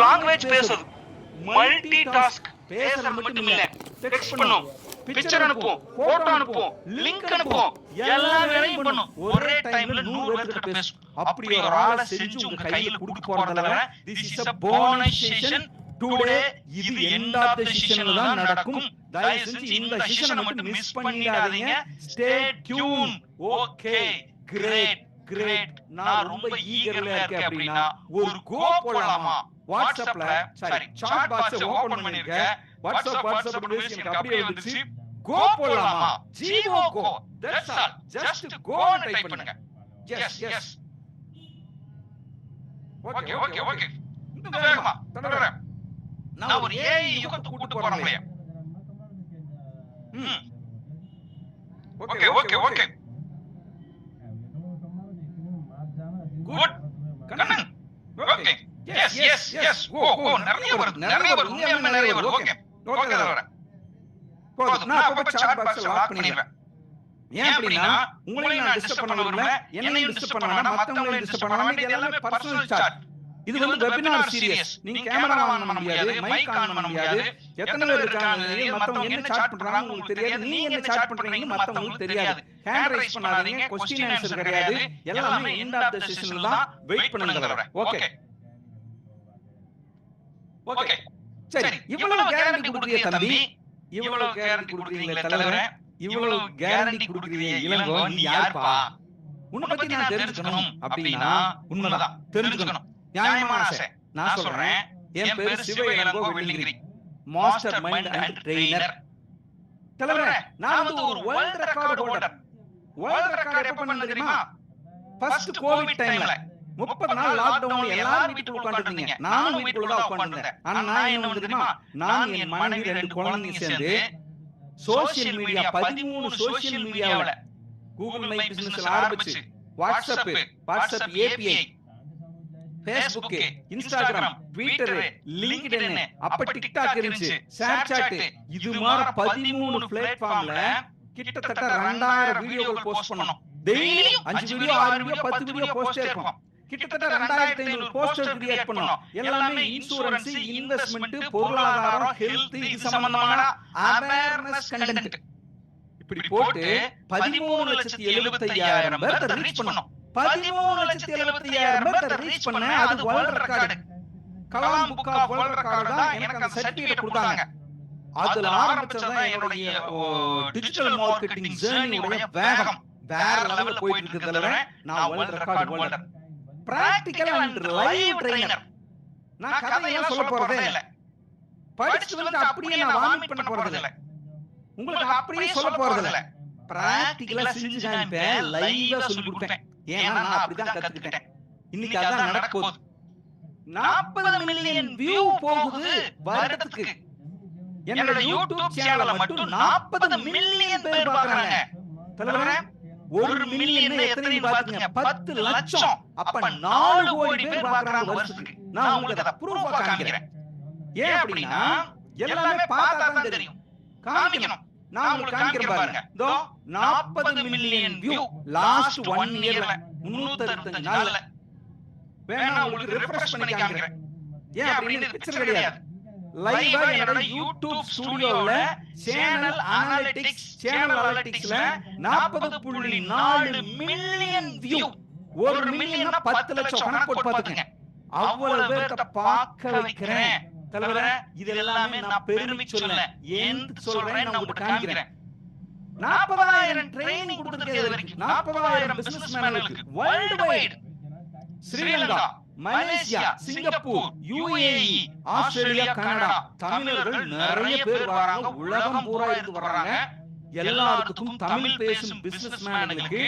Language பேசுது, multi task. பேசுறது மட்டும் இல்ல, டெக்ஸ்ட் பண்ணும், பிக்சர் அனுப்பும், போட்டோ அனுப்பும், லிங்க் அனுப்பும், எல்லா வேலையும் பண்ணும். ஒரே டைம்ல 100 பேர்கிட்ட பேசும். அப்படி ஒரு ஆளை செஞ்சு உங்க கையில கொடுக்க போறதுல this is a bonus session today. இது எண்ட் ஆஃப் தி செஷன்ல தான் நடக்கும். தயவு செஞ்சு இந்த செஷனை மட்டும் மிஸ் பண்ணிடாதீங்க. Stay tune. Okay, great great. நான் ரொம்ப ஈகர்ல இருக்கேன். அப்படினா ஒரு கோ போலாமா? வாட்ஸ்அப்ல சாரி சாட் பாக்ஸ் ஓபன் பண்ணிருக்கேன். வாட்ஸ்அப் நோட்டிஃபிகேஷன் அப்படியே வந்துச்சு. கோ போலாமா? G O go. That's all. Just go ன்னு டைப் பண்ணுங்க. Yes yes. Okay okay okay. இன்னும் வேகமா தொடரேன். நான் ஒரு ஏஐ யுகத்துக்கு கூட்டி போறேன் இல்லையா? Okay okay okay. Good Kannan. Okay. Yes yes yes. ஓ நிறைய வருது, நிறைய வருது, உண்மையாலுமே நிறைய வருது. ஓகே ஓகே வரேன். போதும், நான் அப்பப்ப சாட் பாக்ஸ் லாக் பண்ணிடுவேன். ஏன் அப்படின்னா உங்களையும் நான் டிஸ்டர்ப் பண்ண விரும்பல, என்னையும் டிஸ்டர்ப் பண்ண வேண்டாம், மத்தவங்களையும் டிஸ்டர்ப் பண்ண வேண்டாம். இது எல்லாமே பர்சனல் சாட். இது வந்து வெபினார் சீரியஸ். நீங்க கேமரா ஆன் பண்ண முடியாது, மைக் ஆன் பண்ண முடியாது. எத்தனை பேர் இருக்காங்க, மத்தவங்க என்ன சாட் பண்றாங்க உங்களுக்கு தெரியாது, நீங்க என்ன சாட் பண்றீங்கன்னு மத்தவங்களுக்கு தெரியாது. ஹேண்ட் ரைஸ் பண்ணாதீங்க, क्वेश्चन ஆன்சர் கிடையாது. எல்லாமே எண்ட் ஆஃப் தி செஷன்ல தான். வெயிட் பண்ணுங்க. Okay okay. சரி, இவ்வளவு கேரண்டி கொடுக்கறியே தம்பி, இவ்வளவு கேரண்டி கொடுக்கறீங்களே தலைவரே, இவ்வளவு கேரண்டி கொடுக்கறியே இளங்கோ, நீ யாருப்பா? உன்னை பத்தி நான் தெரிஞ்சுக்கணும் அப்படின்னா உண்மைதான் தெரிஞ்சுக்கணும். நியாயமான ஆசை. நான் சொல்றேன், என் பேரு Siva Ilango Velliangiri, mastermind and trainer. தலைவரே, நான் வந்து ஒரு world record holder. World record எப்ப பண்ணேன் தெரியுமா? ஃபர்ஸ்ட் கோவிட் டைம்ல 30 நாள் லாக்டவுன்ல எல்லாரும் வீட்டுக்குள்ள உட்கார்ந்திருந்தீங்க. நானும் வீட்டுக்குள்ள தான் உட்கார்ந்திருந்தேன். ஆனா நான் என்ன வந்து தெரியுமா? நான் என் மனைவி 2 குழந்தைங்க சேர்ந்து சோஷியல் மீடியா 13 சோஷியல் மீடியாவுல கூகுள் மை பிசினஸ் ஆரம்பிச்சு, WhatsApp API, Facebook, Instagram, Twitter, LinkedIn, அப்ப டிக்டாக் இருந்துச்சு, ஸ்னாப்சாட், இது மாதிரி 13 பிளாட்ஃபார்ம்ல கிட்டத்தட்ட 2000 வீடியோகள் போஸ்ட் பண்ணோம். Daily 5 video, 6 video, 10 video post இருக்கும். கிட்டத்தட்ட 2500 போஸ்டர் கிரியேட் பண்ணோம். எல்லாமே இன்சூரன்ஸ், இன்வெஸ்ட்மென்ட், பொருளாதாரம், ஹெல்த், இது சம்பந்தமான அவேர்னஸ் கண்டென்ட். இப்படி போட்டு 13,75,000 பேரை ரீச் பண்ணோம். 13,75,000 பேரை ரீச் பண்ண அது world record. Kalam book of world record தான் எனக்கு அந்த சர்டிபிகேட் கொடுத்தாங்க. அதுல ஆரம்பிச்சதா என்னோட டிஜிட்டல் மார்க்கெட்டிங் ஜர்னியோட வேகம் வேற லெவல்ல போயிட்டு இருக்குதுல. நான் world record holder, practical and live trainer. நான் கதையெல்லாம் சொல்ல போறதே இல்ல, படிச்சு வந்து அப்படியே நான் வாமிட் பண்ண போறது இல்ல, உங்களுக்கு அப்படியே சொல்ல போறது இல்ல. பிராக்டிகலா செஞ்சு காமிப்பேன், லைவா சொல்லி கொடுப்பேன். ஏன்னா நான் அப்படிதான் கத்துக்கிட்டேன். இன்னைக்கு அதான் நடக்க போகுது. 40 மில்லியன் வியூ போகுது வருடத்துக்கு. என்னோட யூடியூப் சேனல்ல மட்டும் 40 மில்லியன் பேர் பார்க்கறாங்க. தலைவரே, 1 மில்லியன் எத்தனை பாத்தீங்க? 10 லட்சம். அப்ப 4 கோடி பேர் பார்க்கறாங்க வருஷத்துக்கு. நான் உங்களுக்கு அத ப்ரூஃபா காமிக்கிறேன். ஏன் அப்படின்னா எல்லாமே பார்த்தா தான் தெரியும், காமிக்கணும். நான் உங்களுக்கு காமிக்கிறேன் பாருங்க. இதோ 40 மில்லியன் வியூ லாஸ்ட் 1 இயர்ல, 365 நாள்ல. வேணா உங்களுக்கு ரிஃப்ரெஷ் பண்ணி காமிக்கிறேன். ஏன் அப்படின்னு பிக்சர் கிடையாது, லைவா என்னோட யூடியூப் ஸ்டுடியோல சேனல் அனலிட்டிக்ஸ்ல 40.4 மில்லியன் வியூ. 1 மில்லியன்னா 10 லட்சம். கணக்கு போட்டு பாத்துக்கங்க. அவ்வளவு பேர்த்த பார்க்க வைக்கிறேன். தலைவரே, இது எல்லாமே நான் பெருமைக்கு சொல்லல, எதுக்கு சொல்றேன் நான் உங்களுக்கு காமிக்கிறேன். 40,000 ட்ரெய்னிங் கொடுத்திருக்கேன் இது வரைக்கும். 40,000 பிசினஸ் மேன்களுக்கு worldwide. Sri Lanka, Malaysia, Singapore, UAE, Australia, Canada, தமிழர்கள் நிறைய பேர் வராங்க. உலகம் பூரா இருந்து வராங்க. எல்லாருக்கும் தமிழ் பேசும் பிசினஸ் மேன்களுக்கு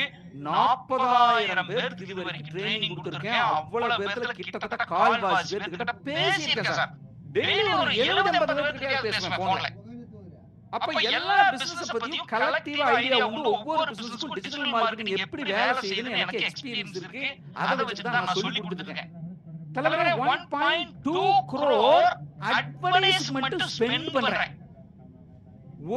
40,000 பேருக்கு இது வரைக்கும் ட்ரெய்னிங் கொடுத்திருக்கேன். அவ்வளவு பேர்ல கிட்டத்தட்ட கால்வாசி பேர் கிட்ட பேசியிருக்கேன் சார். டெய்லி ஒரு 70-80 பேருக்கு பேசுவேன் போன்ல. அப்ப எல்லா பிசினஸ் பத்தியும் கலெக்டிவா ஐடியா உண்டு. ஒவ்வொரு பிசினஸ்க்கும் டிஜிட்டல் மார்க்கெட்டிங் எப்படி வேலை செய்யுதுன்னு எனக்கு எக்ஸ்பீரியன்ஸ் இருக்கு. அதை வச்சு தான் நான் சொல்லி கொடுத்துருக்கேன். தலைவரே, 1.2 crore அட்வர்டைஸ்மென்ட் ஸ்பெண்ட் பண்றேன்.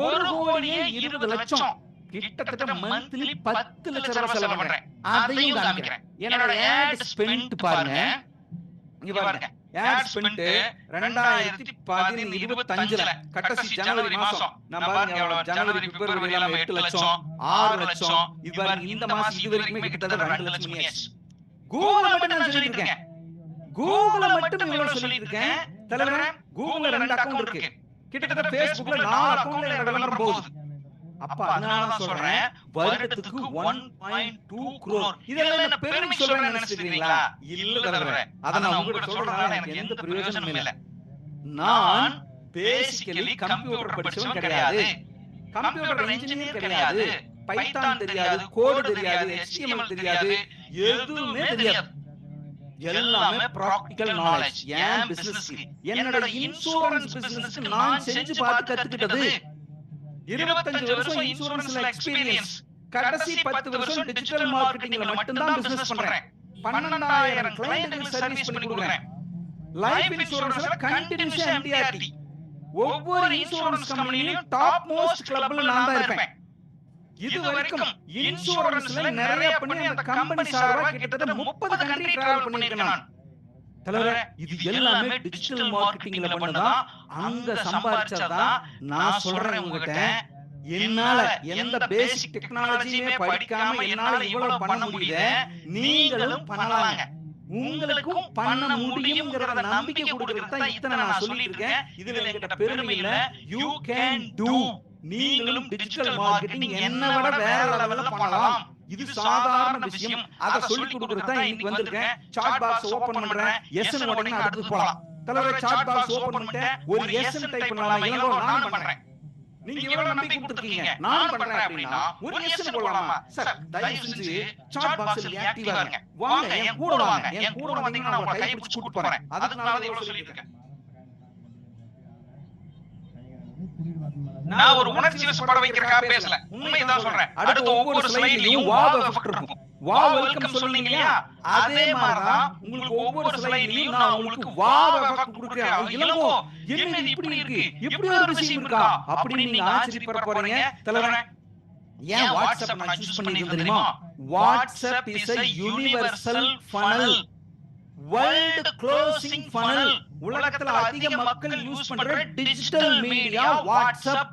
1 கோடியே 20 லட்சம். கிட்டத்தட்ட மந்த்லி 10 லட்சம் ரூபாய் செலவு பண்றேன். அதையும் காமிக்கிறேன். என்னோட ஆட் ஸ்பெண்ட் பாருங்க. இங்க பாருங்க, ஆட் ஸ்பெண்ட் 2025ல கடைசி ஜனவரி மாசம் நம்ம ஜனவரி பிப்ரவரி எல்லாம் 8 லட்சம் 6 லட்சம் இது பாருங்க இந்த மாசம் இது வரைக்கும் கிட்டத்தட்ட 2 லட்சம் பண்ணியாச்சு. கூகுள்ல மட்டும் நான் சொல்லிட்டு இருக்கேன். கூகுள்ல மட்டும் இவ்வளவு சொல்லிட்டு இருக்கேன். தலைவரே கூகுள்ல 2 அக்கவுண்ட் இருக்கு. கிட்டத்தட்ட Facebookல 4 அக்கவுண்ட்ல என்னோட விளம்பரம் போகுது. அப்ப அதனால தான் சொல்றேன் வருடத்துக்கு 1.2 crore. இதெல்லாம் என்ன பெருமை சொல்றேன்னு நினைச்சிட்டீங்களா? இல்ல தலைவரே. அத நான் உங்களுக்கு சொல்றதுனால எனக்கு எந்த பிரயோஜனமும் இல்ல. நான் பேசிக்கலி கம்ப்யூட்டர் படிச்சவன் கிடையாது. கம்ப்யூட்டர் இன்ஜினியர் கிடையாது. பைத்தான் தெரியாது, கோட் தெரியாது, HTML தெரியாது, எதுவுமே தெரியாது. எல்லாமே பிராக்டிகல் நாலேஜ். ஏன் பிசினஸ், என்னோட இன்சூரன்ஸ் பிசினஸ்க்கு நான் செஞ்சு பார்த்து கத்துக்கிட்டது. 25 வருஷம் இன்சூரன்ஸ்ல எக்ஸ்பீரியன்ஸ். கடைசி 10 வருஷம் டிஜிட்டல் மார்க்கெட்டிங்ல மட்டும் தான் பிசினஸ் பண்றேன். 12000 கிளையன்ட்களுக்கு சர்வீஸ் பண்ணி கொடுக்கிறேன். லைஃப் இன்சூரன்ஸ்ல கண்டினியூஸா MDRT. ஒவ்வொரு இன்சூரன்ஸ் கம்பெனிலயும் டாப் மோஸ்ட் கிளப்ல நான் தான் இருப்பேன். இதுவரைக்கும் இன்சூரன்ஸ்ல நிறைய பண்ணி அந்த கம்பெனி சார்பா கிட்டத்தட்ட 30 கண்ட்ரி டிராவல் பண்ணிருக்கேன் நான். தலைவரே இது எல்லாமே டிஜிட்டல் மார்க்கெட்டிங்ல பண்ணதா, அங்க சம்பாதிச்சதா. நான் சொல்றேன் உங்ககிட்ட, என்னால எந்த பேசிக் டெக்னாலஜியுமே படிக்காம என்னால இவ்வளவு பண்ண முடியுது. நீங்களும் பண்ணலாங்க. உங்களுக்கும் பண்ண முடியும்ங்கறத நம்பிக்கை கொடுக்கிறது தான் இத்தனை நான் சொல்லிட்டு இருக்கேன். இதுல என்கிட்ட பெருமை இல்ல. You can to. நீங்களும் டிஜிட்டல் மார்க்கெட்டிங் என்ன விட வேற லெவல்ல பண்ணலாம். இது சாதாரண விஷயம். அத சொல்லி கொடுக்கிறது தான் இன்னைக்கு வந்திருக்கேன். சாட் பாக்ஸ் ஓபன் பண்றேன். எஸ் ன்னு உடனே அடுத்து போலாம். தலைவரே சாட் பாக்ஸ் ஓபன் பண்ணிட்டேன். ஒரு எஸ் ன்னு டைப் பண்ணலாம். இளங்கோ நான் பண்றேன். நீங்க எவ்வளவு நம்பி கொடுத்துருக்கீங்க, நான் பண்றேன் அப்படின்னா ஒரு எஸ் ன்னு போடலாமா? சார் தயவு செஞ்சு சாட் பாக்ஸ்ல ஆக்டிவா இருங்க. வாங்க என் கூட வாங்க. என் கூட வந்தீங்கன்னா நான் உங்களை கை பிடிச்சு கூட்டி போறேன். அதனால தான் இவ்வளவு சொல்லிட்டு இருக்கேன். நான் ஒரு உணர்ச்சி வசப்பட வைக்கிறதுக்காக பேசல, உண்மைதான் சொல்றேன். அடுத்து ஒவ்வொரு ஸ்லைட்லயும் வாவ் எஃபெக்ட் இருக்கும். வாவ் வெல்கம் சொல்றீங்க இல்லையா, அதே மாதிரிதான் உங்களுக்கு ஒவ்வொரு ஸ்லைட்லயும் நான் உங்களுக்கு வாவ் எஃபெக்ட் கொடுக்கிறேன். இளங்கோ என்ன இப்படி இருக்கு, இப்படி ஒரு விஷயம் இருக்கா அப்படி நீங்க ஆச்சரியப்பட போறீங்க. தலைவரே ஏன் வாட்ஸ்அப் நான் சூஸ் பண்ணிருக்கேன் தெரியுமா? WhatsApp is a universal funnel, world closing funnel. உலகத்துல அதிக மக்கள் யூஸ் பண்ற டிஜிட்டல் மீடியா வாட்ஸ்அப்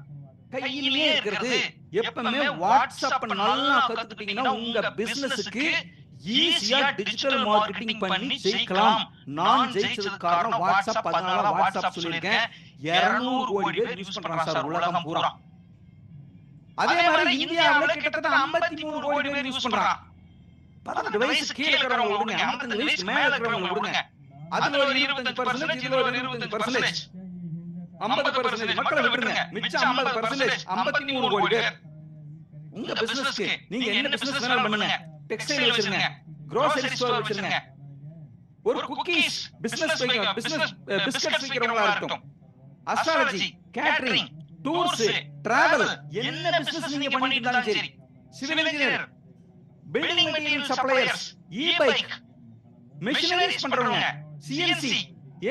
கையிலேயே இருக்குது. எப்பவுமே வாட்ஸ்அப் நல்லா கத்துக்கிட்டீங்கன்னா உங்க பிசினஸ்க்கு ஈஸியா டிஜிட்டல் மார்க்கெட்டிங் பண்ணி ஜெயிக்கலாம். நான் ஜெயிச்சதுக்கு காரணம் வாட்ஸ்அப். அதனால வாட்ஸ்அப் சொல்லிருக்கேன். 200 கோடி பேர் யூஸ் பண்றாங்க சார் உலகம் பூரா. அதே மாதிரி இந்தியாவுல கிட்டத்தட்ட 53 கோடி பேர் யூஸ் பண்றாங்க. 18 வயசு கீழ இருக்கிறவங்க விடுங்க, 55 வயசு மேல இருக்கிறவங்க விடுங்க. அதுல ஒரு 25%, இதுல ஒரு 25%, 50% மக்களை விட்டுருங்க. மிச்சம் 50%, 53 கோடி பேர். உங்க பிசினஸ்க்கு நீங்க என்ன பிசினஸ் வேணாலும் பண்ணுங்க. டெக்ஸ்டைல் வச்சிருங்க, grocery ஸ்டோர் வச்சிருங்க, ஒரு குக்கீஸ் பிசினஸ் வைங்க, பிஸ்கட்ஸ் விக்கிறவங்களா இருக்கட்டும், அஸ்ட்ராலஜி, கேட்டரிங், டூர்ஸ், டிராவல், என்ன பிசினஸ் நீங்க பண்ணிட்டு இருந்தாலும் சரி, civil engineer, building material suppliers, e bike, machineries பண்றவங்க, சிஎன்சி,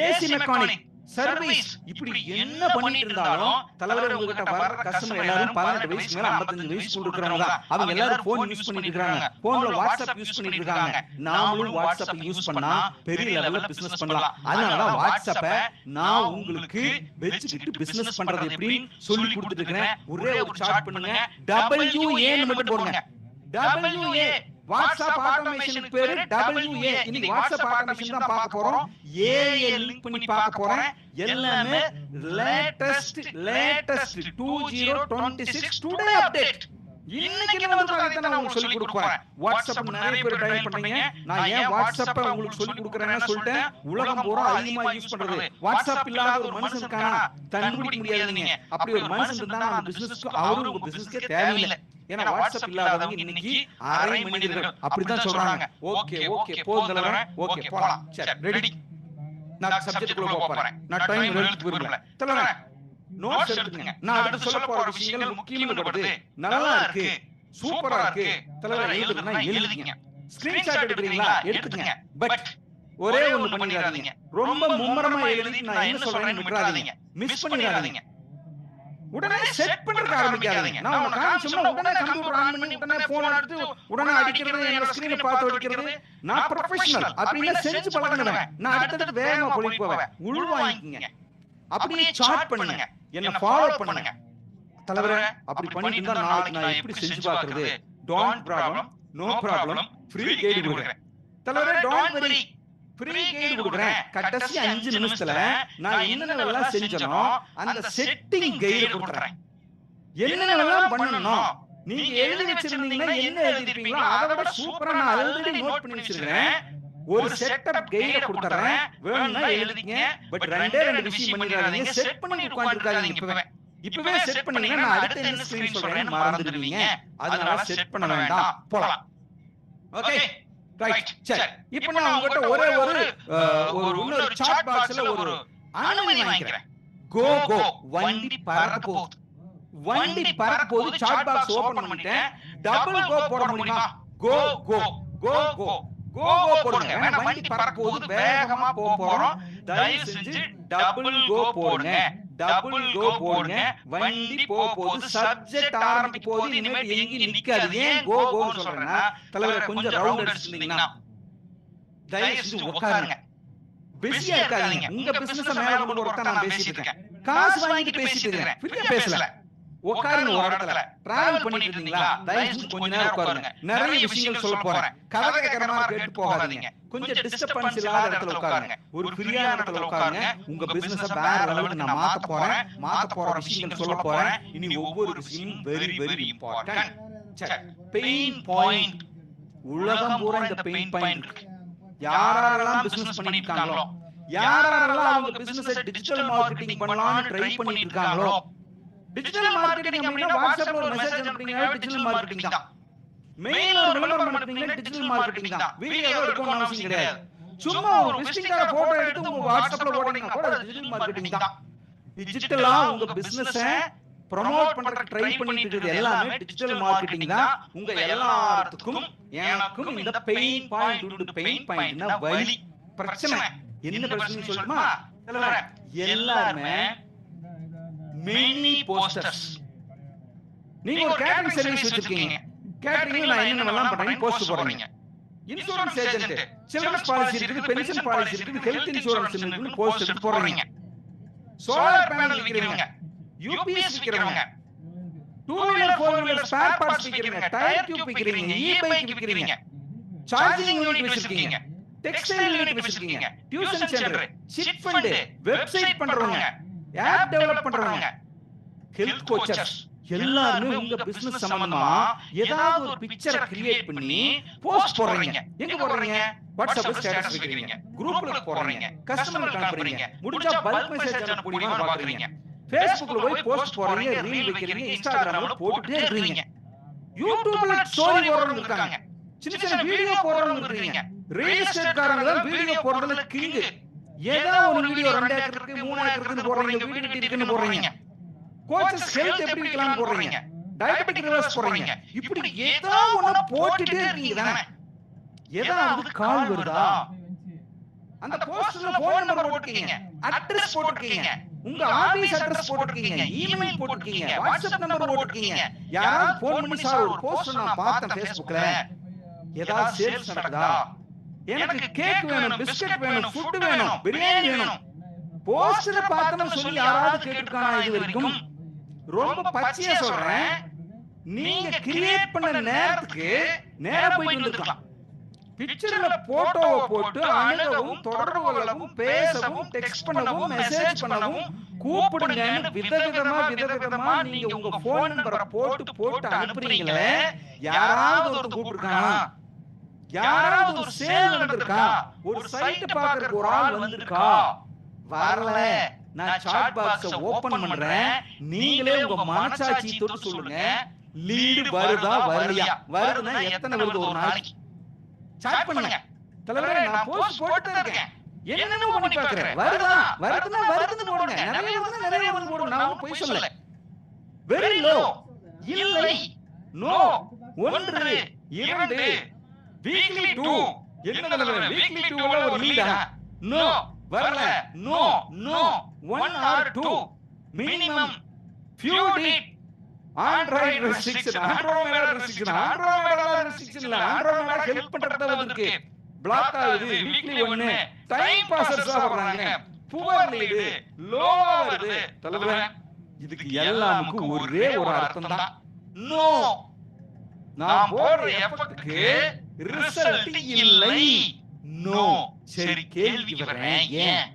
ஏசி மெக்கானிக், சர்வீஸ், இப்படி என்ன பண்ணிட்டு இருந்தாலும் தலைவர் உங்ககிட்ட வர கஸ்டமர் எல்லாரும் 18 வயசு மேல 55 வயசு இருக்கிறவங்க தான். அவங்க எல்லாரும் போன் யூஸ் பண்ணிட்டு இருக்காங்க, போன்ல வாட்ஸ்அப் யூஸ் பண்ணிட்டு இருக்காங்க. நாமளும் வாட்ஸ்அப் யூஸ் பண்ணா பெரிய லெவல்ல பிசினஸ் பண்ணலாம். அதனால வாட்ஸ்அப்பை நான் உங்களுக்கு வெச்சிட்டு பிசினஸ் பண்றது எப்படின்னு சொல்லி கொடுத்துட்டு இருக்கேன். ஒரே ஒரு சார்ட் பண்ணுங்க, WA மட்டும் போடுங்க. WA வாட்ஸ்அப் ஆட்டோமேஷனுக்கு பேரு WA. இன்னைக்கு வாட்ஸ்அப் ஆட்டோமேஷன் தான் பார்க்க போறோம். ஏஐ லிங்க் பண்ணி பார்க்க போறேன். எல்லாமே லேட்டஸ்ட் 2026 டுடே அப்டேட். இன்னைக்கு என்ன வந்திருக்காங்க நான் உங்களுக்கு சொல்லி கொடுக்க போறேன். வாட்ஸ்அப் நிறைய பேர் டைப் பண்ணீங்க. நான் ஏன் வாட்ஸ்அப்பை உங்களுக்கு சொல்லி கொடுக்கறேன்னு சொல்லிட்டேன். உலகம் பூரா அதிகமா யூஸ் பண்றது. வாட்ஸ்அப் இல்லாத ஒரு மனுஷன் இருக்கானா கண்டுபிடிக்க முடியாது. நீங்க அப்படி ஒரு மனுஷன் இருந்தா அந்த பிசினஸ்க்கு அவரு உங்க பிசினஸ்க்கே தேவையில்லை. ஏன்னா வாட்ஸ்அப் இல்லாதவங்க இன்னைக்கு அரை மனிதர்கள் அப்படிதான் சொல்றாங்க. ஓகே போதும், ஓகே போலாம். சரி ரெடி. நான் சப்ஜெக்ட் குள்ள போறேன். நான் டைம் எடுத்து விரும்பல. தலைவரே நோட்ஸ் எடுத்துங்க. நான் அடுத்து சொல்ல போற விஷயங்கள் முக்கியமானது. நல்லா இருக்கு, சூப்பரா இருக்கு. தலைவரே எழுதுனா எழுதிங்க. ஸ்கிரீன்ஷாட் எடுக்கிறீங்களா எடுத்துங்க. பட் ஒரே ஒன்னு பண்ணிராதீங்க. ரொம்ப மும்மரமா எழுதி நான் என்ன சொல்றேன்னு விட்டுறாதீங்க, மிஸ் பண்ணிராதீங்க. உடனே செட் பண்றதுக்கு ஆரம்பிக்காதீங்க. நான் உங்க காமிச்சோம்னா உடனே கம்ப்யூட்டர் ஆன் பண்ணி உடனே போன் எடுத்து உடனே அடிக்கிறது, என்னோட ஸ்கிரீனை பார்த்து அடிக்கிறது. நான் ப்ரொஃபஷனல் அப்படின்னு செஞ்சு பழகுனவன். நான் அடுத்தடுத்து வேகமா போய் போவேன். உள்வாங்கிக்கங்க. அப்படியே சார்ட் பண்ணுங்க, என்ன ஃபாலோ பண்ணுங்க. தலைவரே அப்படி பண்ணிட்டு இருந்தா நாளைக்கு நான் எப்படி செஞ்சு பார்க்கிறது? Don't problem, no problem, free guide கொடுக்குறேன். தலைவரே டோன்ட் வரி, ஃப்ரீ கைடு கொடுக்குறேன். கடைசி 5 நிமிஷத்துல நான் என்னென்னலாம் செஞ்சனோ அந்த செட்டிங் கைடு கொடுக்குறேன். என்னென்னலாம் பண்ணணும் நீங்க எழுதி வச்சிருந்தீங்கன்னா என்ன எழுதிருப்பீங்களோ அதை விட சூப்பரா நான் ஆல்ரெடி நோட் பண்ணி வச்சிருக்கேன். ஒரு செட்டப் கைட கொடுத்துறேன், வேணும்னா எழுதிங்க. பட் ரெண்டே விஷயம் பண்ணிடாதீங்க. செட் பண்ணி உட்கார்ந்திருக்காதீங்க. இப்பவே செட் பண்ணீங்கன்னா நான் அடுத்து என்ன ஸ்கிரீன் சொல்றேன்னு மறந்துடுவீங்க. அதனால செட் பண்ண வேண்டாம். போலாம். Okay right. சரி, இப்போ நான் உங்ககிட்ட ஒரே ஒரு சாட் பாக்ஸ்ல ஒரு அனுமதி வாங்கிக்கிறேன். கோ கோ, வண்டி பறக்க போகுது. வண்டி பறக்க போகுது. சாட் பாக்ஸ் ஓபன் பண்ணிட்டேன். டபுள் கோ போட முடியுமா? கோ கோ கோ கோ கோ கோ போடுங்க. ஏன்னா வண்டி பறக்க போகுது, வேகமா போறோம். தயவு செஞ்சு டபுள் கோ போடுங்க. டபுள் கோ போடுங்க. வண்டி போகுது, சப்ஜெக்ட் ஆரம்பிக்க போகுது. இனிமே எங்கேயும் நிக்காது. ஏன் கோ கோன்னு சொல்றேன்னா, தலைவரை கொஞ்சம் ரவுண்ட் அடிச்சிட்டீங்கன்னா தயவு செஞ்சு உட்காருங்க. பிஸியா இருக்காதீங்க. உங்க பிசினஸ் மேல கொண்டு வரத நான் பேசிட்டு இருக்கேன். காசு வாங்கிட்டு பேசிட்டு இருக்கேன். ஃப்ரீயா பேசல. உட்காருங்க ஒரு இடத்துல. டிராவல் பண்ணிட்டு இருக்கீங்களா? தயவு செஞ்சு கொஞ்ச நேரம் உட்காருங்க. நிறைய விஷயங்கள் சொல்ல போறேன். கதை கேட்கற மாதிரி கேட்டு போகாதீங்க. கொஞ்சம் டிஸ்டர்பன்ஸ் இல்லாத இடத்துல உட்காருங்க. ஒரு ஃப்ரீயான இடத்துல உட்காருங்க. உங்க பிசினஸ வேற லெவலுக்கு நான் மாத்த போற விஷயங்கள் சொல்ல போறேன். இனி ஒவ்வொரு விஷயமும் வெரி வெரி இம்பார்ட்டன்ட். சரி, பெயின் பாயிண்ட். உலகம் பூரா இந்த பெயின் பாயிண்ட் இருக்கு. யாரெல்லாம் பிசினஸ் பண்ணிருக்காங்களோ, யாரெல்லாம் அவங்க பிசினஸை டிஜிட்டல் மார்க்கெட்டிங் பண்ணலாம்னு ட்ரை பண்ணிட்டு இருக்காங்களோ, டிஜிட்டல் மார்க்கெட்டிங் அப்படினா வாட்ஸ்அப்ல ஒரு மெசேஜ் அனுப்புறீங்க, டிஜிட்டல் மார்க்கெட்டிங் தான். மெயில்ல ஒரு விளம்பரம் அனுப்புறீங்க, டிஜிட்டல் மார்க்கெட்டிங் தான். வீடியோ எடுக்கணும்னு அவசியம் கிடையாது. சும்மா ஒரு விசிட்டிங் கார்டு போட்டோ எடுத்து உங்க வாட்ஸ்அப்ல போடுறீங்க கூட டிஜிட்டல் மார்க்கெட்டிங் தான். டிஜிட்டலா உங்க பிசினஸை ப்ரோமோட் பண்றதுக்கு ட்ரை பண்ணிட்டு இருக்குது எல்லாமே டிஜிட்டல் மார்க்கெட்டிங் தான். உங்க எல்லாத்துக்கும் எனக்கும் இந்த பெயின் பாயிண்ட் உண்டு. பெயின் பாயிண்ட்னா வலி, பிரச்சனை. என்ன பிரச்சனை சொல்லுமா? எல்லாமே many posters. நீங்க ஒரு கேட்டரிங் சர்வீஸ் வச்சிருக்கீங்க. கேட்டரிங்ல நான் என்னென்னலாம் பண்றேன் போஸ்ட் போடுறீங்க. இன்சூரன்ஸ் ஏஜென்ட், சில்ட்ரன்ஸ் பாலிசி இருக்குது, பென்ஷன் பாலிசி இருக்குது, ஹெல்த் இன்சூரன்ஸ் இருக்குன்னு போஸ்ட் எடுத்து போடுறீங்க. சோலார் பேனல் விக்கிறவங்க, யூபிஎஸ் விக்கிறவங்க, 2 வீலர் 4 வீலர் ஸ்பேர் பார்ட்ஸ் விக்கிறவங்க, டயர் டியூப் விக்கிறவங்க, இ-பைக் விக்கிறவங்க, சார்ஜிங் யூனிட் வச்சிருக்கீங்க, டெக்ஸ்டைல் யூனிட் வச்சிருக்கீங்க, tuition centre, chit fund, website பண்றவங்க, ஆப் டெவலப் பண்றவங்க, ஹெல்த் கோச்சர்ஸ், எல்லாரும் உங்க பிசினஸ் சம்பந்தமா ஏதாவது ஒரு பிக்சரை கிரியேட் பண்ணி போஸ்ட் போடுறீங்க. எங்க போடுறீங்க? வாட்ஸ்அப்ல ஸ்டேட்டஸ் வைக்கிறீங்க, குரூப்ல போடுறீங்க, கஸ்டமருக்கு அனுப்புறீங்க, முடிஞ்சா பல்க் மெசேஜ் அனுப்ப முடியுமா பாக்குறீங்க, Facebookல போய் போஸ்ட் போடுறீங்க, ரீல் வைக்கிறீங்க, இன்ஸ்டாகிராம்ல போட்டுட்டே இருக்கீங்க, யூடியூப்ல ஸ்டோரி போடுறவங்க இருக்காங்க, சின்ன சின்ன வீடியோ போடுறவங்க இருக்கீங்க, ரியல் எஸ்டேட் காரங்க வீடியோ போடுறதுல கிங். ஏதோ ஒரு வீடியோ 2 ஏக்கருக்கு 3 ஏக்கருக்கு போடுறீங்க, வீடு கட்டி இருக்குன்னு போடுறீங்க, கோச்சஸ் ஹெல்த் எப்படி இருக்கலாம்னு போடுறீங்க, டயபெட்டிக் ரிவர்ஸ் போடுறீங்க. இப்படி ஏதோ ஒண்ணு போட்டுட்டே இருக்கீங்க தானே. ஏதாவது கால் வருதா? அந்த போஸ்ட்ல போன் நம்பர் போட்டுக்கீங்க, அட்ரஸ் போட்டுக்கீங்க, உங்க ஆபீஸ் அட்ரஸ் போட்டுக்கீங்க, இமெயில் போட்டுக்கீங்க, வாட்ஸ்அப் நம்பர் போட்டுக்கீங்க. யாராவது போன் பண்ணி சார் ஒரு போஸ்ட் நான் பார்த்தேன் Facebookல, ஏதாவது சேல்ஸ் நடக்குதா, எனக்கு கேக் வேணும், பிஸ்கட் வேணும், ஃபுட் வேணும், பிரியாணி வேணும், போஸ்டர் பார்த்தோம்னு சொல்லி யாராவது கேட்டிருக்கானா இது வரைக்கும்? ரொம்ப பச்சையா சொல்றேன், நீங்க கிரியேட் பண்ண நேரத்துக்கு நேரா போயிட்டு வந்திருக்கலாம். பிக்சர்ல போட்டோவை போட்டு அணுகவும், தொடர்பு கொள்ளவும், பேசவும், டெக்ஸ்ட் பண்ணவும், மெசேஜ் பண்ணவும், கூப்பிடுங்கன்னு விதவிதமா நீங்க உங்க போன் நம்பரை போட்டு அனுப்புறீங்களே. யாராவது ஒருத்தர் கூப்பிட்டுருக்கானா? யாராவது ஒரு சேல் நடந்திருக்கா? ஒரு சைட் பார்க்கறதுக்கு ஒரு ஆள் வந்திருக்கா? வரல. நான் சாட் பாக்ஸ ஓபன் பண்றேன், நீங்களே உங்க மனசாட்சி தொட்டு சொல்லுங்க, லீடு வருதா வரலையா? வருதுன்னா எத்தனை வருது ஒரு நாளைக்கு? சாட் பண்ணுங்க. தலைவரே நான் போஸ்ட் போட்டுட்டே இருக்கேன், என்னென்னமோ பண்ணி பார்க்கறேன், வருதுன்னா வருதுன்னு போடுங்க, நிறைய வருதுன்னு போடுங்க. நான் போய் சொல்லல. வெரி லோ, இல்லை, நோ, 1 2 வீக்லி 2. என்ன தலைவரே வீக்லி 2ல ஒரு லீடா? நோ, வரல. No 1 or 2 minimum few did. Android restriction, Andromeda restriction, Andromeda restriction இல்ல, Andromeda help பண்றதா வந்திருக்கு. பிளாக் ஆகுது, வீக்லி 1, டைம் பாசர்ஸா வர்றாங்க, புவர் லீடு, லோவா வருது. தலைவரே, இதுக்கு எல்லாமுக்கும் ஒரே ஒரு அர்த்தம் தான், நோ. நான் போடுற எஃபெக்ட்க்கு ரிசல்ட் இல்லை, நோ. சரி, கேள்வி வரேன், ஏன்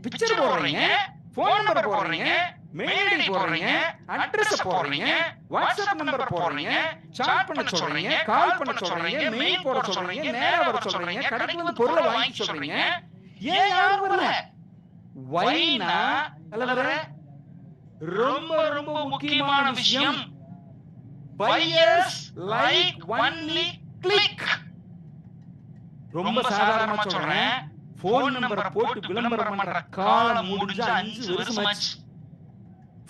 பிக்சர் போடுறீங்க, போன் நம்பர் போடுறீங்க, மெயில் ஐடி போடுறீங்க, அட்ரஸ் போடுறீங்க, வாட்ஸ்அப் நம்பர் போடுறீங்க, சாட் பண்ண சொல்றீங்க, கால் பண்ண சொல்றீங்க, மெயில் போட சொல்றீங்க, நேரா வர சொல்றீங்க, கடைக்கு வந்து பொருளை வாங்கி சொல்றீங்க, ஏன் யாரும் வரல? வைனா தலைவரே, ரொம்ப ரொம்ப முக்கியமான விஷயம், buyers like only click. ரொம்ப சாதாரணமா சொல்றேன், போன் நம்பர் போட்டு விளம்பரம் பண்ற காலம் முடிஞ்சு 5 வருஷம் ஆச்சு.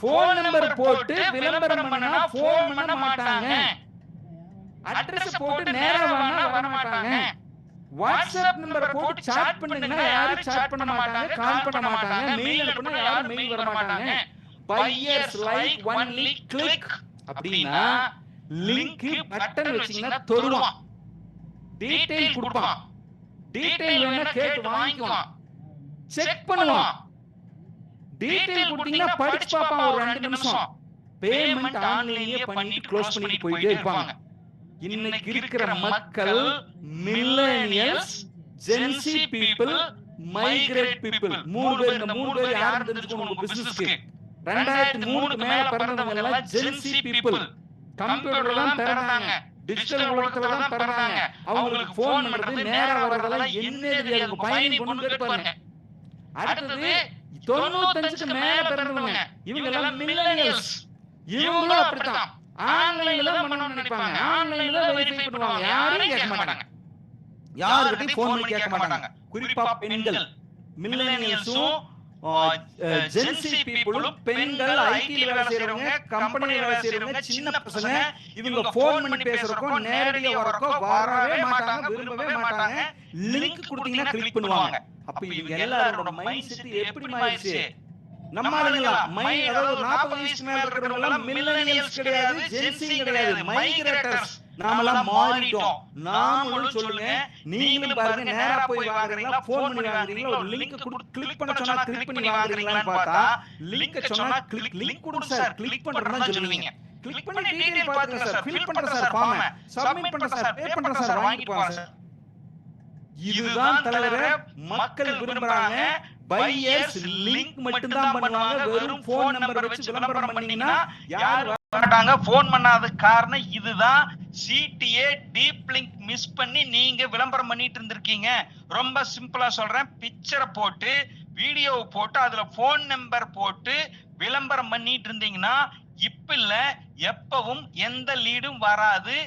போன் நம்பர் போட்டு விளம்பரம் பண்ணா போன் பண்ண மாட்டாங்க, அட்ரஸ் போட்டு நேரா வானா வர மாட்டாங்க, வாட்ஸ்அப் நம்பர் போட்டு சாட் பண்ணுங்கன்னா யாரும் சாட் பண்ண மாட்டாங்க, கால் பண்ண மாட்டாங்க, மெயில் அனுப்புனா யாரும் மெயில் வர மாட்டாங்க. buyers like only click அப்படினா லிங்க் பட்டன் வச்சீங்கன்னா தொடுவான், டீடைல் கொடுப்பான், டீடைல் வேணா கேட்டு வாங்கிக்குவான், செக் பண்ணுவான், டீடைல் கொடுத்தீங்கன்னா படிச்சு பாப்பான் ஒரு 2 நிமிஷம், பேமெண்ட் ஆன்லைன்லயே பண்ணிட்டு க்ளோஸ் பண்ணிட்டு போயிட்டே இருப்பாங்க. இன்னைக்கு இருக்கிற மக்கள் millennials, gen Z people, migrate people, 3 பேர். இந்த 3 பேர் யாரும் தெரிஞ்சுக்கணும் உங்க பிசினஸ்க்கு. 2003க்கு மேல பிறந்தவங்க எல்லாம் ஜென்சி பீப்பிள். கம்ப்யூட்டர்ல தான் பிறந்தாங்க, டிஜிட்டல் உலகத்துல தான் பிறந்தாங்க. அவங்களுக்கு போன் பண்றது, நேரா வரதெல்லாம் என்ன தெரியாது, உங்க பையனை பொண்ணு கேட்பாங்க. அடுத்தது 95க்கு மேல பிறந்தவங்க, இவங்க எல்லாம் மில்லேனியல்ஸ். இவங்களும் அப்படித்தான், ஆன்லைன்ல தான் பண்ணணும்னு நினைப்பாங்க, ஆன்லைன்ல தான் வெரிஃபை பண்ணுவாங்க, யாரும் கேட்க மாட்டாங்க, யாருக்கிட்டையும் போன் பண்ணி கேட்க மாட்டாங்க. குறிப்பா பெண்கள், மில்லேனியல்ஸும் ஜென்சி பீப்புளும், பெண்கள், ஐடி வேலை செய்யறவங்க, கம்பெனில வேலை செய்யறவங்க, சின்ன பசங்க, இவங்க போன் பண்ணி பேசுறதுக்கோ நேரடியா வரக்கோ வரவே மாட்டாங்க, விரும்பவே மாட்டாங்க. லிங்க் கொடுத்தீங்கன்னா கிளிக் பண்ணுவாங்க. அப்ப இவங்க எல்லாரோட மைண்ட் செட் எப்படி மாறிடுச்சு? நம்ம ஆளுங்களா அதாவது 40 வயசுக்கு மேல இருக்கிறவங்க எல்லாம் மில்லேனியல்ஸ் கிடையாது, ஜென்சி கிடையாது, மைக்ரேட்டர்ஸ். நாமெல்லாம் மாறிட்டோம். நாமளும் சொல்லுங்க, நீங்களும் பாருங்க, நேரா போய் வாங்குறீங்களா, போன் பண்ணி வாங்குறீங்களா, ஒரு லிங்க் கிளிக் பண்ண சொன்னா கிளிக் பண்ணி வாங்குறீங்களான்னு பார்த்தா, லிங்க் சொன்னா லிங்க் கொடுங்க சார், கிளிக் பண்றேன்னு சொல்லுவீங்க. கிளிக் பண்ணி டீடைல் பாத்துங்க சார், ஃபில் பண்றேன் சார், ஃபார்ம் சப்மிட் பண்றேன் சார், பே பண்றேன் சார், வாங்கிட்டு போங்க சார். இதுதான் தலைவரே மக்கள் விரும்புறாங்க. பையர்ஸ் லிங்க் மட்டும் தான் பண்ணுவாங்க, வெறும் போன் நம்பர் வச்சு விளம்பரம் பண்ணீங்கன்னா யாரும் வரமாட்டாங்க. போன் பண்ணாத காரணம் இதுதான். சிடிஏ டீப் லிங்க் மிஸ் பண்ணி நீங்க விளம்பரம் பண்ணிட்டு இருந்திருக்கீங்க. ரொம்ப சிம்பிளா சொல்றேன், பிக்சரை போட்டு வீடியோவை போட்டு அதுல போன் நம்பர் போட்டு விளம்பரம் பண்ணிட்டு இருந்தீங்கன்னா இப்ப இல்ல, எப்பவும் எந்த லீடும் வராது.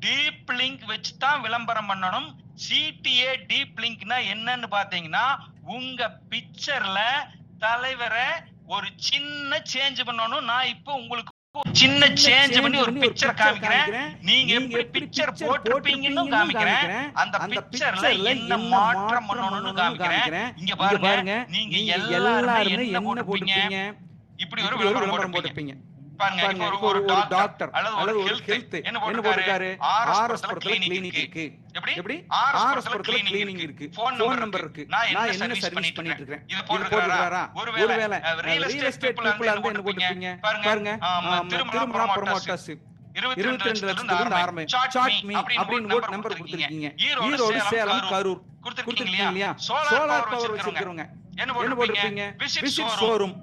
டீப் லிங்க் வச்சு தான் விளம்பரம் பண்ணணும். சிடிஏ டீப் லிங்க்னா என்னன்னு பாத்தீங்கன்னா, உங்க பிக்சர்ல தலைவரை ஒரு சின்ன சேஞ்ச் பண்ணணும். நான் இப்போ உங்களுக்கு சின்ன சேஞ்ச் பண்ணி ஒரு பிக்சர் காமிக்கிறேன், நீங்க எப்படி பிக்சர் போட்டுப்பீங்கன்னு காமிக்கிறேன். அந்த பிக்சர்ல என்ன மாற்றம் பண்ணணும்னு காமிக்கிறேன். இங்க பாருங்க, நீங்க எல்லாரும் என்ன போட்டுப்பீங்க? இப்படி ஒரு விளம்பரம் போட்டுப்பீங்க. பாருங்க, ஒரு டாக்டர் அல்லது ஒரு ஹெல்த் என்ன போட்டுருக்காரு? ஆர்எஸ் புரத்துல கிளினிக் இருக்கு. எப்படி ஆர்எஸ் புரத்துல கிளினிக் இருக்கு, போன் நம்பர் இருக்கு, நான் என்ன சர்வீஸ் பண்ணிட்டு இருக்கேன், இது போட்டுறாரா? ஒருவேளை ரியல் எஸ்டேட் பீப்பிள் வந்து என்ன போட்டுப்பீங்க? பாருங்க, திருமண ப்ரோமோட்டர்ஸ் 22 லட்சத்துல இருந்து ஆரம்பம், சாட் மீ அப்படின்னு ஒரு நம்பர் கொடுத்திருக்கீங்க. ஈரோடு, சேலம், கரூர் கொடுத்திருக்கீங்க இல்லையா? சோலார் பவர் வச்சிருக்கவங்க என்ன போட்டுருப்பீங்க? Visit showroom,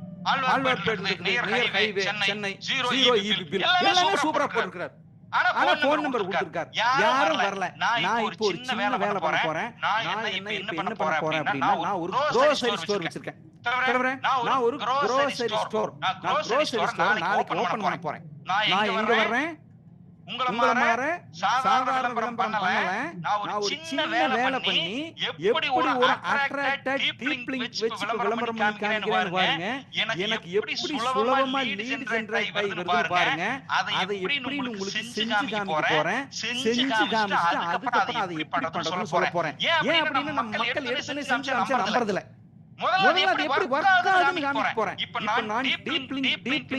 near highway, Chennai, 0 EB bill, எல்லாமே சூப்பரா போட்டுருக்காரு. ஆனா போன் நம்பர் கொடுத்திருக்காரு, யாரும் வரல. நான் இப்போ ஒரு சின்ன வேலை பண்ண போறேன். நான் என்ன பண்ண போறேன் அப்படின்னா, நான் ஒரு grocery ஸ்டோர் வச்சிருக்கேன். நான் ஒரு grocery ஸ்டோர் நாளைக்கு ஓபன் பண்ண போறேன். நான் எங்க வர்றேன்? உங்கள மாதிரி சாதாரண விளம்பரம் பண்ணல, நான் ஒரு சின்ன வேலை பண்ணி எப்படி ஒரு அட்ராக்டட் டீப் லிங்க் வச்சு விளம்பரம் பண்ணி காமிக்கிறேன்னு பாருங்க. எனக்கு எப்படி சுலபமா லீட் ஜெனரேட் ஆகி வருது பாருங்க. அதை எப்படி உங்களுக்கு செஞ்சு காமிக்க போறேன். செஞ்சு காமிச்சிட்டு அதுக்கப்புறம் அதை எப்படி பண்றதுன்னு சொல்ல போறேன். ஏன் அப்படின்னா நம்ம மக்கள் எடுத்துனே செஞ்சு காமிச்சா நம்புறது இல்ல. முதல்ல அது எப்படி வர்க் ஆகுதுன்னு காமிக்க போறேன். இப்ப நான் டீப் லிங்க்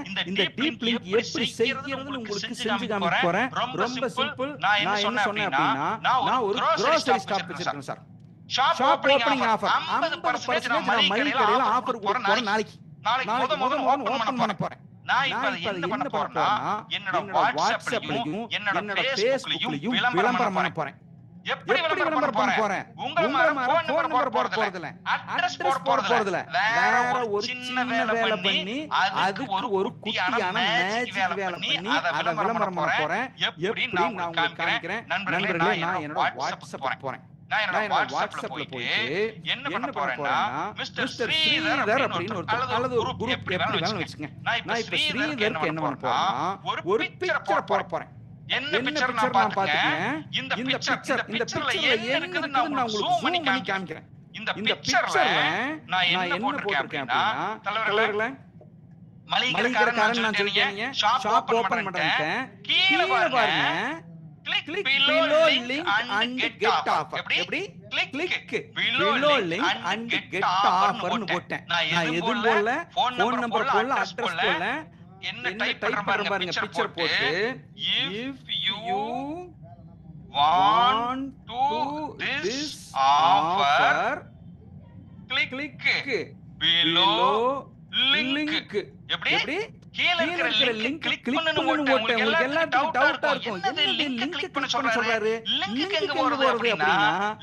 இந்த டீப் லிங்க் எப்படி செய்யறதுன்னு உங்களுக்கு செஞ்சு காமிக்க போறேன். ரொம்ப சிம்பிள். நான் என்ன சொன்னேன் அப்படின்னா, நான் ஒரு grocery shop வச்சிருக்கேன் சார். ஷாப் ஓப்பனிங் ஆஃபர் 50% நான் மளிகை கடையில ஆஃபர் கொடுக்கிறேன். நாளைக்கு முதல்ல ஓபன் பண்ண போறேன். நான் இப்ப என்ன பண்ண போறேன்னா, என்னோட வாட்ஸ்அப்லயும் என்னோட ஃபேஸ்புக்லயும் விளம்பரம் பண்ண போறேன். எப்படி விளம்பரம் பண்ண போறேன்? உங்க மாதிரி போன் நம்பர் போட போறதில்ல, அட்ரஸ் போட போறதில்ல, வேற ஒரு சின்ன வேலை பண்ணி அதுக்கு ஒரு குட்டியான மேஜிக் வேலை பண்ணி அத விளம்பரம் பண்ண போறேன். எப்படி நான் உங்களுக்கு காமிக்கிறேன். நண்பர்களே, நான் என்னோட வாட்ஸ்அப் போறேன். நான் என்னோட வாட்ஸ்அப்ல போயிட்டு என்ன பண்ண போறேன்னா, மிஸ்டர் ஸ்ரீதர் அப்படின்னு அல்லது ஒரு குரூப் எப்படி வேணாலும் வச்சுங்க. நான் இப்ப ஸ்ரீதருக்கு என்ன பண்ண போறேன்னா, ஒரு பிக்சர் போட போறேன். என்ன பிக்சர் நான் பாத்துக்கேன். இந்த பிக்சர்ல என்ன இருக்குன்னு நான் உங்களுக்கு ஜூம் பண்ணி காமிக்கிறேன். இந்த பிக்சர்ல நான் என்ன போட்டுருக்கேன் அப்படின்னா, தலைவர்களே, மளிகை கடைக்காரன் நான் சொல்லிட்டேன். ஷாப் ஓபன் பண்ணிட்டேன். கீழ பாருங்க, click below link and get offer. எப்படி? click below link and get offer னு போட்டேன். நான் எதுவும் போடல, ஃபோன் நம்பர் போடல, அட்ரஸ் போடல. என்ன டைப் பண்றேன் பாருங்க, பிக்சர் போட்டு, if you want to this offer click below link. எப்படி? கீழ இருக்கிற லிங்க் கிளிக் பண்ணனும் போட்டேன். உங்களுக்கு எல்லாத்துக்கும் டவுட்டா இருக்கும். என்னது லிங்க் கிளிக் பண்ண சொல்றாரு? லிங்க் எங்க போறது அப்படினா,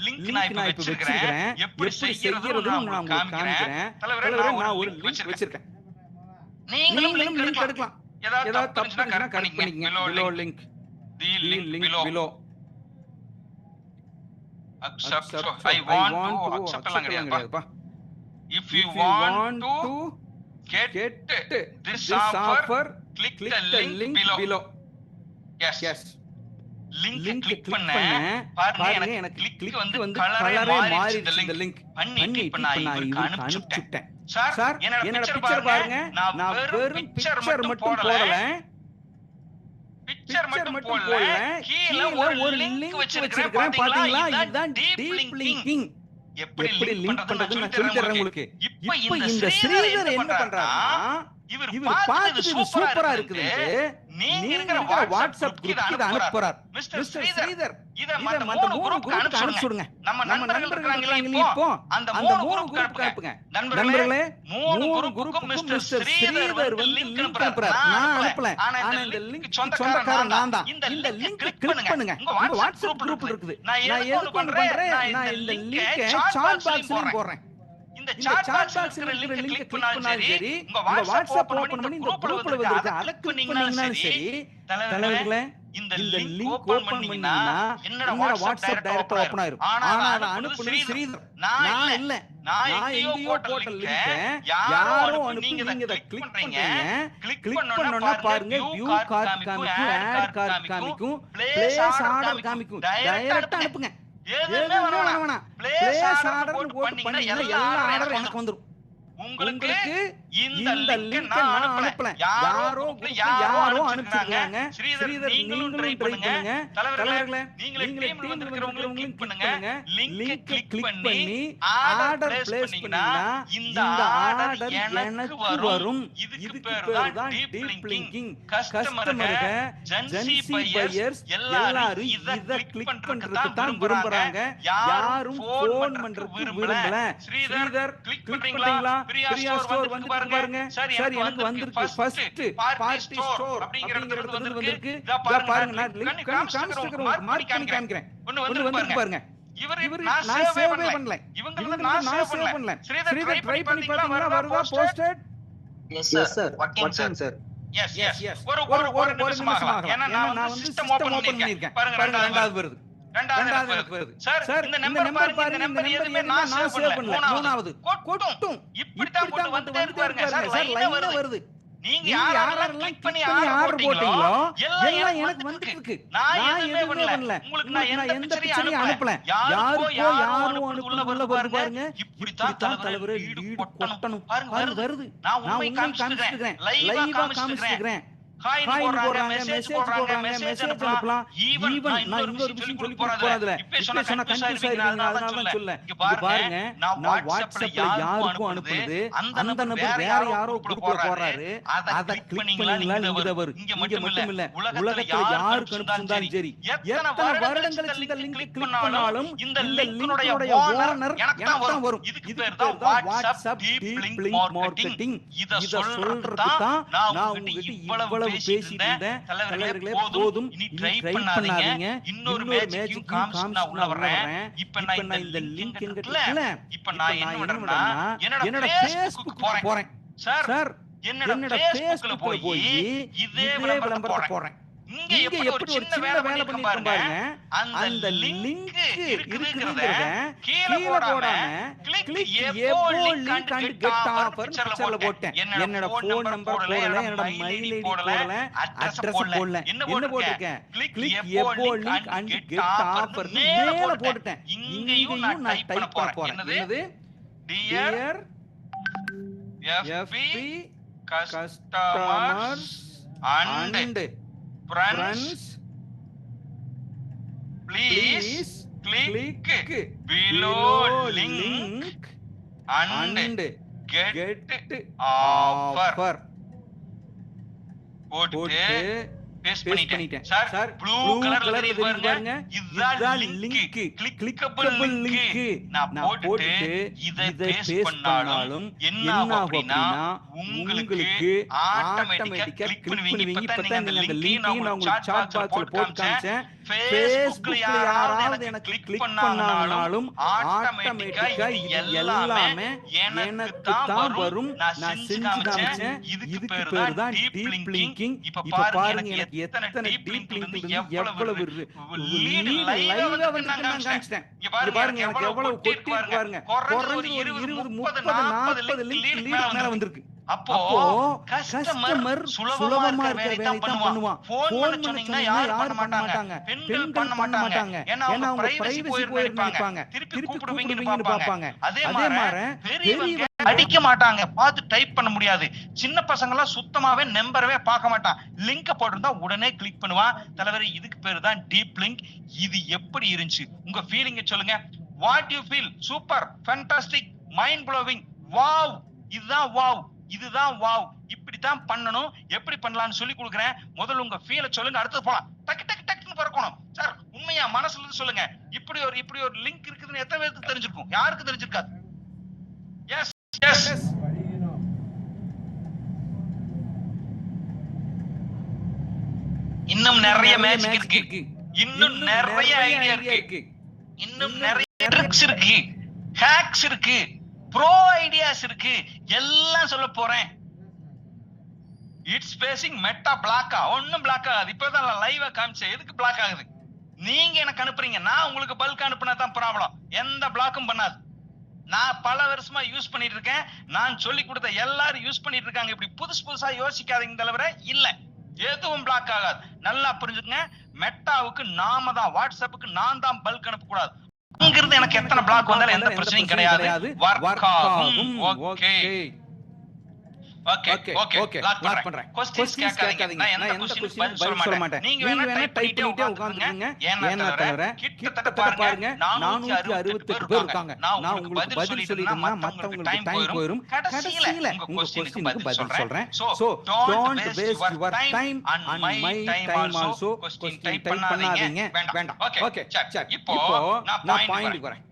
லிங்க் நான் இப்ப வச்சிருக்கேன். எப்படி செய்யறதுன்னு நான் உங்களுக்கு காமிக்கிறேன். தலைவரே, நான் ஒரு லிங்க் வச்சிருக்கேன். நீங்களும் லிங்க் எடுக்கலாம். ஏதாவது தப்பு இருந்துச்சுனா கரெக்ட் பண்ணிக்கங்க. below link, the link below. accept. I want to accept எல்லாம் கிடையாதுப்பா. if you want to get this offer, click the link below. Yes. Link click பண்ண பாருங்க, எனக்கு கிளிக் வந்து கலரே மாறிடுச்சு. இந்த லிங்க் பண்ணி இப்ப நான் இவருக்கு அனுப்பிச்சுட்டேன். சார், என்னோட பிக்சர் பாருங்க, நான் வெறும் பிக்சர் மட்டும் போடல, பிக்சர் மட்டும் போடல, கீழ ஒரு லிங்க் வச்சிருக்கேன். பாத்தீங்களா? இதுதான் டீப் லிங்கிங். எப்படி லிங்க் பண்றதுன்னு நான் சொல்லி தரேன் உங்களுக்கு. இப்போ இந்த ஸ்ரீதர் என்ன பண்றாருன்னா, இவர் பார்த்துட்டு சூப்பரா இருக்குது, நீங்க இருக்கிற வாட்ஸ்அப் குரூப்புக்கு இத அனுப்புறார். மிஸ்டர் ஸ்ரீதர், இத மத்த 3 குரூப்புக்கு அனுப்பிடுங்க. நம்ம நண்பர்கள் இருக்காங்களே இப்போ, அந்த 3 குரூப்புக்கு அனுப்புங்க. நண்பர்களே, 3 குரூப்புக்கு மிஸ்டர் ஸ்ரீதர் வந்து லிங்க் அனுப்புறார். நான் அனுப்பல, ஆனா இந்த லிங்க் சொந்தக்காரன் நான் தான். இந்த லிங்க் கிளிக் பண்ணுங்க. உங்க வாட்ஸ்அப் குரூப்ல இருக்குது. நான் எதுக்கு பண்றேன்? நான் இந்த லிங்கை சாட் பாக்ஸ்ல போடுறேன். இந்த சாட் பாக்ஸ்ல இருக்கிற லிங்க் கிளிக் பண்ணாலும் சரி, உங்க வாட்ஸ்அப் ஓபன் பண்ணி இந்த குரூப்ல வந்து அத கிளிக் பண்ணீங்கனாலும் சரி, தலைவர்களே, இந்த லிங்க் ஓபன் பண்ணீங்கன்னா என்னோட வாட்ஸ்அப் டைரக்டா ஓபன் ஆயிரும். ஆனா அத அனுப்புனது ஸ்ரீதர், நான் இல்ல. நான் எங்கேயோ போட்ட லிங்கை யாரோ அனுப்பி நீங்க இத கிளிக் பண்றீங்க. கிளிக் பண்ணனும்னா பாருங்க, வியூ கார்ட் காமிக்கும், ஆட் கார்ட் காமிக்கும், பிளேஸ் ஆர்டர் காமிக்கும். டைரக்டா அனுப்புங்க. எதுவுமே வேணாம். பிளேஸ் ஆர்டர் போட்டு பண்ணீங்கன்னா எல்லா ஆர்டரும் எனக்கு வந்துரும். உங்களுக்கு இந்த லிங்க் நான் அனுப்பல, யாரோ அனுப்பிச்சிருக்காங்க. ஸ்ரீதர், நீங்களும் ட்ரை பண்ணுங்க. தலைவர்களே, நீங்களே டீம்ல இருக்கிறவங்களும் கிளிக் பண்ணுங்க. லிங்க் கிளிக் பண்ணி ஆர்டர் பிளேஸ் பண்ணீங்கன்னா இந்த ஆர்டர் எனக்கு வரும். இதுக்கு பேர் தான் டீப் லிங்கிங். கஸ்டமருக்கு, ஜென்சி பையர்ஸ் எல்லாரும் இத கிளிக் பண்றதுக்கு தான் விரும்புறாங்க. யாரும் ஃபோன் பண்றதுக்கு விரும்பல. ஸ்ரீதர், கிளிக் பண்றீங்களா? பிரியா ஸ்டோர் வந்து பாருங்க. சரி, எனக்கு வந்திருக்கு. ஃபர்ஸ்ட் பார்ட்டி ஸ்டோர் அப்படிங்கிறது வந்திருக்கு. இத பாருங்க, நான் லிங்க் காமிக்கிறேன், மார்க் பண்ணி காமிக்கிறேன். ஒன்னு வந்திருக்கு பாருங்க. இவரு நான் சேவ் பண்ணல, இவங்க நான் சேவ் பண்ணல. ஸ்ரீதர் ட்ரை பண்ணி பாத்தீங்களா? வருதா posted? Yes sir. WhatsApp sir. Yes. ஒரு நிமிஷம் ஆகலாம். ஏன்னா நான் வந்து சிஸ்டம் ஓபன் பண்ணிருக்கேன். பாருங்க, ரெண்டாவது வருது. சார், இந்த நம்பர் பாருங்க, இந்த நம்பர் எதுமே நான் சேவ் பண்ணல. மூணாவது கொட்டும். இப்படிதான் போட்டு வந்துட்டே பாருங்க சார், லைனா வருது. நீங்க யாரெல்லாம் கிளிக் பண்ணி ஆர்டர் போட்டீங்களோ எல்லாம் எனக்கு வந்துட்டு இருக்கு. நான் எதுவுமே பண்ணல. உங்களுக்கு நான் எந்த பிக்சரையும் அனுப்பல. யாரோ அனுப்புல உள்ள பாருங்க. இப்படிதான் தலைவரே லீடு கொட்டணும். பாருங்க வருது. நான் உண்மை காமிச்சிருக்கேன், லைவா காமிச்சிருக்கேன். ஹாய் போடுறாங்க, மெசேஜ் போடுறாங்க, மெசேஜ் அனுப்பலாம். ஈவன் நான் இன்னொரு விஷயம் சொல்லி போறதுல இப்ப சொன்ன கன்ஃபியூஸ் ஆயிருவீங்க, அதனால தான் சொல்ல. இங்க பாருங்க, நான் வாட்ஸ்அப்ல யாருக்கும் அனுப்புனது அந்த நபர் வேற யாரோ குரூப்ல போறாரு, அத கிளிக் பண்ணீங்களா இங்க வரும். இங்க மட்டும் இல்ல, உலகத்துல யாருக்கு அனுப்பிச்சிருந்தாலும் சரி, எத்தனை வருடங்களுக்கு இந்த லிங்க் கிளிக் பண்ணாலும் இந்த லிங்க்னுடைய ஓனர் எனக்கு தான் வரும். இதுக்கு பேர் தான் வாட்ஸ்அப் டீப் லிங்க் மார்க்கெட்டிங். இத சொல்றதுக்கு தான் நான் உங்ககிட்ட இவ்வளவு பேசிட்டு இருந்தேன். தலைவர்களே போதும், இனி ட்ரை பண்ணாதீங்க. இன்னொரு மேஜிக் காமிச்சு நான் உள்ள வரேன். இப்ப நான் இந்த லிங்க் என்கிட்ட இப்ப நான் என்ன பண்றேன்னா என்னோட Facebook போறேன். சார் என்னோட Facebookல போய் இதே விளம்பரத்தை போறேன். இங்க எப்படி ஒரு சின்ன வேலை பண்ணிருக்கோம் பாருங்க. அந்த லிங்க் இருக்குங்கறத கீழ போடாம click above link and get offer பிக்சர்ல போட்டேன். என்னோட ஃபோன் நம்பர் போடல, என்னோட மெயில் ஐடி போடல, அட்ரஸ் போடல. என்ன போட்டுருக்கேன்? Click above link and get offer மேல போட்டுட்டேன். இங்கேயும் நான் டைப் பண்ண போறேன். என்னது? Dear FB customers and friends, please click below link and get offer. போட்டு பேஸ்ட் பண்ணிட்டேன். சார் ப்ளூ கலர்ல தெரியுது பாருங்க, இதுதான் லிங்க், கிளிக்கபிள் லிங்க். நான் போட்டு இதை பேஸ்ட் பண்ணாலும் என்ன ஆகும் அப்படினா உங்களுக்கு ஆட்டோமேட்டிக்கா கிளிக் பண்ணுவீங்க. இப்பதான் நீங்க அந்த லிங்க் நான் உங்களுக்கு சாட் பாக்ஸ்ல போட்டு காமிச்சேன். Facebookல யாராவது எனக்கு கிளிக் பண்ணாலும் ஆட்டோமேட்டிக்கா இது எல்லாமே எனக்கு தான் வரும். நான் செஞ்சு காமிச்சேன். இதுக்கு பேர் தான் டீப் லிங்கிங். இப்ப பாருங்க எனக்கு எத்தனை டீப் லிங்க் இருந்து எவ்வளவு லீட் லைவா வந்து நான் காமிச்சேன். இங்க பாருங்க எனக்கு எவ்வளவு கொட்டி பாருங்க. குறைஞ்சது ஒரு 20 30 40 லிங்க் மேல வந்திருக்கு. அப்போ கஸ்டமர் சுலபமா இருக்கிற வேலையை தான் பண்ணுவான். போன் பண்ண சொன்னீங்கன்னா யாரும் பண்ண மாட்டாங்க, பெண்கள் பண்ண மாட்டாங்க. ஏன்னா அவங்க பிரைவசி போயிருப்பாங்க, திருப்பி கூப்பிடுவீங்கன்னு பாப்பாங்க. அதே மாதிரி பெரியவங்க அடிக்க மாட்டாங்க, பார்த்து டைப் பண்ண முடியாது. சின்ன பசங்க எல்லாம் சுத்தமாவே நம்பரவே பார்க்க மாட்டான். லிங்க போட்டிருந்தா உடனே கிளிக் பண்ணுவான். தலைவரே இதுக்கு பேரு தான் டீப் லிங்க். இது எப்படி இருந்துச்சு உங்க ஃபீலிங்க சொல்லுங்க. What you feel? Super, fantastic, mind blowing, wow, இதுதான் வாவ், இதுதான் வாவ். இப்படித்தான் பண்ணணும். எப்படி பண்ணலாம்னு சொல்லி கொடுக்குறேன். முதல்ல உங்க ஃபீலை சொல்லுங்க, அடுத்து போலாம். டக்கு டக்கு டக்குன்னு பறக்கணும். சார் உண்மையா மனசுல இருந்து சொல்லுங்க. இப்படி ஒரு லிங்க் இருக்குதுன்னு எத்தனை பேருக்கு தெரிஞ்சிருக்கும்? யாருக்கு தெரிஞ்சிருக்காது? Yes yes. இன்னும் நிறைய மேஜிக் இருக்கு, இன்னும் நிறைய ஐடியா இருக்கு, இன்னும் நிறைய ட்ரிக்ஸ் இருக்கு, ஹேக்ஸ் இருக்கு, ப்ரோ ஐடியாஸ் இருக்கு. எல்லாம் சொல்ல போறேன். இட்ஸ் ஃபேசிங் மெட்டா பிளாக்கா? ஒண்ணும் பிளாக் ஆகாது. இப்பதான் லைவா காமிச்சேன். எதுக்கு பிளாக் ஆகுது? நீங்க எனக்கு அனுப்புறீங்க, நான் உங்களுக்கு பல்க் அனுப்புனா தான் ப்ராப்ளம். எந்த பிளாக்கும் பண்ணாது. நான் பல வருஷமா யூஸ் பண்ணிட்டு இருக்கேன். நான் சொல்லி கொடுத்த எல்லாரும் யூஸ் பண்ணிட்டு இருக்காங்க. இப்படி புதுசா யோசிக்காதீங்க தலைவரே. இல்ல, எதுவும் பிளாக் ஆகாது. நல்லா புரிஞ்சுக்கங்க. மெட்டாவுக்கு நாம தான், வாட்ஸ்அப்புக்கு நான் தான் பல்க் அனுப்ப கூடாது. அங்கிருந்து எனக்கு எத்தனை பிளாக் வந்தாலும் எந்த பிரச்சனையும் கிடையாது. வர்க் ஆகும். ஓகே ஓகே ஓகே லாக் பண்றேன். क्वेश्चंस கேட்காதீங்க. நான் எந்த क्वेश्चन பதில் சொல்ல மாட்டேன். நீங்க வேணா டைப் பண்ணிட்டே உட்கார்ந்துங்க. ஏன்னா தவிர கிட்டத்தட்ட பாருங்க 468 பேர் இருக்காங்க. நான் உங்களுக்கு பதில் சொல்லிட்டேன்னா மத்தவங்களுக்கு டைம் போயிடும். கடைசில உங்க क्वेश्चनக்கு பதில் சொல்றேன். So don't waste your time and my time also. Question type பண்ணாதீங்க. வேண்டாம். ஓகே சரி. இப்போ நான் பாயிண்ட் வரேன்.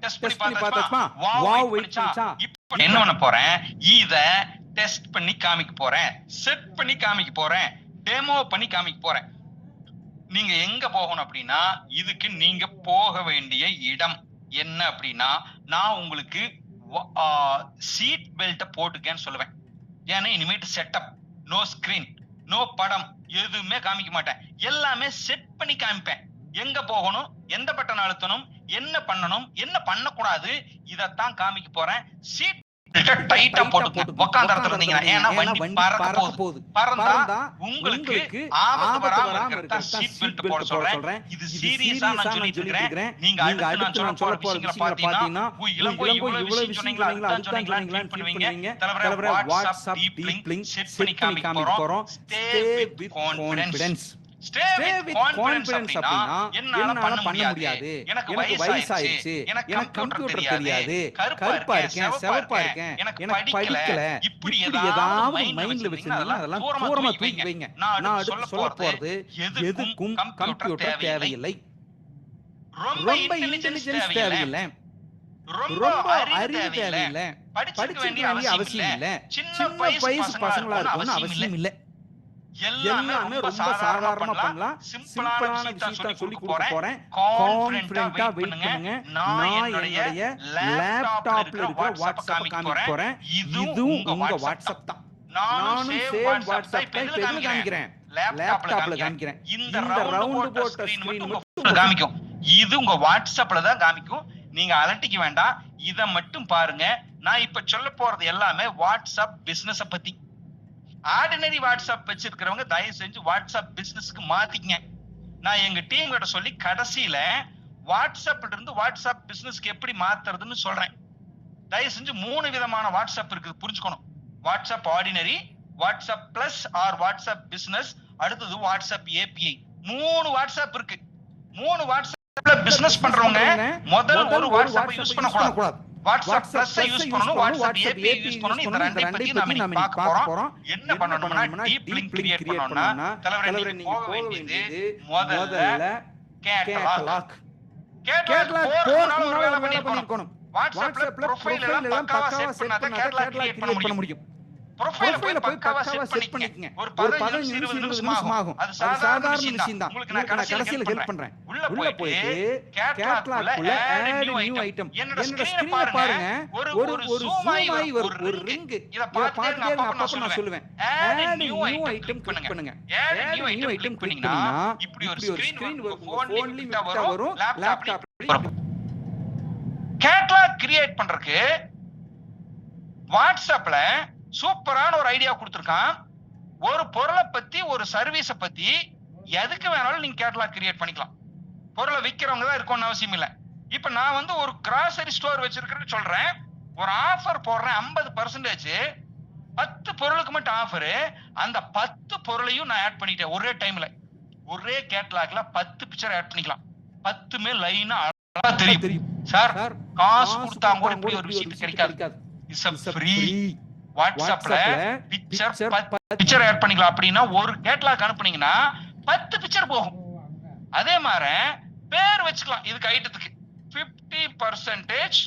டெஸ்ட் பண்ணி பார்த்தாச்சுமா? Wow wait பண்ணிச்சா? இப்போ என்ன பண்ண போறேன்? இத டெஸ்ட் பண்ணி காமிக்க போறேன், செட் பண்ணி காமிக்க போறேன், டெமோ பண்ணி காமிக்க போறேன். நீங்க எங்க போகணும் அப்படின்னா, இதுக்கு நீங்க போக வேண்டிய இடம் என்ன அப்படின்னா, நான் உங்களுக்கு சீட் பெல்ட் போட்டுக்கேன்னு சொல்லுவேன். ஏன்னா இனிமேட்டு செட்டப், நோ ஸ்கிரீன், நோ படம், எதுவுமே காமிக்க மாட்டேன். எல்லாமே செட் பண்ணி காமிப்பேன். எங்க போகணும், எந்த பட்டன் அழுத்தணும், என்ன பண்ணணும், என்ன பண்ணக்கூடாது, இதத்தான் காமிக்க போறேன். சீட் டைட்டா போட்டுங்க. உட்கார்ந்த இடத்துல இருந்தீங்கன்னா, ஏன்னா வண்டி பறக்க போகுது. பறந்தா உங்களுக்கு ஆபத்து வராம இருக்கிறதா சீட் பெல்ட் போட சொல்றேன். இது சீரியஸா நான் சொல்லிட்டு இருக்கிறேன். நீங்க அடுத்து நான் சொல்ல போற விஷயங்களை பாத்தீங்கன்னா, இளங்கோ இவ்வளவு விஷயம் சொன்னீங்களா, அதுதான் சொன்னீங்களான்னு ஃபீல் பண்ணுவீங்க. தலைவரே வாட்ஸ்அப் டீப் லிங்க் செட் பண்ணி காமிக்க போறோம். Stay with confidence. Stay with confidence அப்படினா என்னால பண்ண முடியாது, எனக்கு வயசாயிடுச்சு, எனக்கு கம்ப்யூட்டர் தெரியாது, கருப்பா இருக்கேன், சிவப்பா இருக்கேன், எனக்கு படிக்கல, இப்படி ஏதாவது மைண்ட்ல வச்சிருந்தீங்கன்னா அதெல்லாம் தூரமா தூக்கி வைங்க. நான் அடுத்து சொல்ல போறது எதுக்கும் கம்ப்யூட்டர் தேவையில்லை. ரொம்ப இன்டெலிஜென்ஸ் தேவையில்லை, ரொம்ப அறிவு தேவையில்லை, படிச்சுக்க வேண்டிய அவசியம் இல்ல, சின்ன வயசு பசங்களா இருக்கணும்னு அவசியம் இல்ல. எல்லாமே ரொம்ப சாதாரணமா பண்ணலாம். சிம்பிளான விஷயத்தை சொல்லி கொடுக்க போறேன். கான்ஃபிடென்ட்டா வெயிட் பண்ணுங்க. நான் என்னுடைய லேப்டாப்ல இருக்கிற வாட்ஸ்அப் காமிக்க போறேன். இதுவும் உங்க வாட்ஸ்அப் தான். நானும் சேம் வாட்ஸ்அப் தான் இப்ப காமிக்கிறேன். லேப்டாப்ல காமிக்கிறேன். இந்த ரவுண்ட் போட்ட ஸ்கிரீன் மட்டும் காமிக்கும். இது உங்க வாட்ஸ்அப்ல தான் காமிக்கும். நீங்க அலட்டிக்க வேண்டாம். இத மட்டும் பாருங்க. நான் இப்ப சொல்ல போறது எல்லாமே வாட்ஸ்அப் பிசினஸ் பத்தி. ஆர்டினரி வாட்ஸ்அப் வச்சிருக்கிறவங்க தயவு செஞ்சு வாட்ஸ்அப் பிசினஸ்க்கு மாத்திக்கங்க. நான் எங்க டீம் கிட்ட சொல்லி கடைசியில வாட்ஸ்அப்ல இருந்து வாட்ஸ்அப் பிசினஸ்க்கு எப்படி மாத்துறதுன்னு சொல்றேன். தயவு செஞ்சு 3 விதமான வாட்ஸ்அப் இருக்கு, புரிஞ்சுக்கணும். WhatsApp ordinary, WhatsApp plus or WhatsApp business, அடுத்தது வாட்ஸ்அப் ஏபிஐ. 3 வாட்ஸ்அப் இருக்கு. 3 வாட்ஸ்அப்ல பிசினஸ் பண்றவங்க முதல் ஒரு வாட்ஸ்அப் யூஸ் பண்ணக்கூடாது. வாட்ஸ்அப் பிளஸ் யூஸ் பண்ணனும், வாட்ஸ்அப் ஏபிஐ யூஸ் பண்ணனும். இந்த ரெண்டை பத்தி நாம இன்னைக்கு பார்க்க போறோம். என்ன பண்ணனும்னா டீப் லிங்க் கிரியேட் பண்ணனும்னா தலைவரே நீங்க போக வேண்டியது முதல்ல கேட்டலாக் போறதுனால ஒரு வேலை பண்ணிருக்கணும். வாட்ஸ்அப்ல ப்ரொஃபைல் எல்லாம் பக்காவா செட் பண்ணாத கேட்டலாக் கிரியேட் பண்ண முடியும். ப்ரொஃபைல போய் பக்காவா செட் பண்ணிக்கங்க. ஒரு 15 நிமிஷம் ஆகும். அது சாதாரண விஷயம் தான். உங்களுக்கு நான் கடைசில ஹெல்ப் பண்றேன். உள்ள போயிட்டு கேட்டலாக்ல ஆட் நியூ ஐட்டம். என்னோட ஸ்கிரீனை பாருங்க. ஒரு ஜூம் ஆயி ஒரு ரிங். இத பார்த்துட்டே நான் அப்பப்ப நான் சொல்லுவேன். ஆட் நியூ ஐட்டம் கிளிக் பண்ணுங்க. ஆட் நியூ ஐட்டம் கிளிக் பண்ணீங்கன்னா இப்படி ஒரு ஸ்கிரீன் போன்ல வரும், லேப்டாப்ல வரும். கேட்டலாக் கிரியேட் பண்றதுக்கு வாட்ஸ்அப்ல சூப்பரான ஒரு ஐடியா கொடுத்திருக்கான். ஒரு பொருளை பத்தி, ஒரு சர்வீஸ பத்தி எதுக்கு வேணாலும் நீங்க கேட்டலாக் கிரியேட் பண்ணிக்கலாம். பொருளை விக்கிறவங்க தான் இருக்கணும்னு அவசியம் இல்ல. இப்ப நான் வந்து ஒரு கிராசரி ஸ்டோர் வச்சிருக்கிறேன்னு சொல்றேன். ஒரு ஆஃபர் போடுறேன் 50%. 10 பொருளுக்கு மட்டும் ஆஃபர். அந்த 10 பொருளையும் நான் ஆட் பண்ணிட்டேன் ஒரே டைம்ல. ஒரே கேட்டலாக்ல 10 பிக்சர் ஆட் பண்ணிக்கலாம். 10மே லைனா அழகா தெரியும். சார் காசு கொடுத்தா கூட இப்படி ஒரு விஷயம் கிடைக்காது. It's free. வாட்ஸ்அப்ல பிக்சர் ஆட் பண்ணிக்கலாம். அப்படின்னா ஒரு கேட்டலாக் அனுப்புனீங்கன்னா 10 பிக்சர் போகும். அதே மாதிரி பேர் வச்சுக்கலாம். இதுக்கு ஐட்டத்துக்கு 50%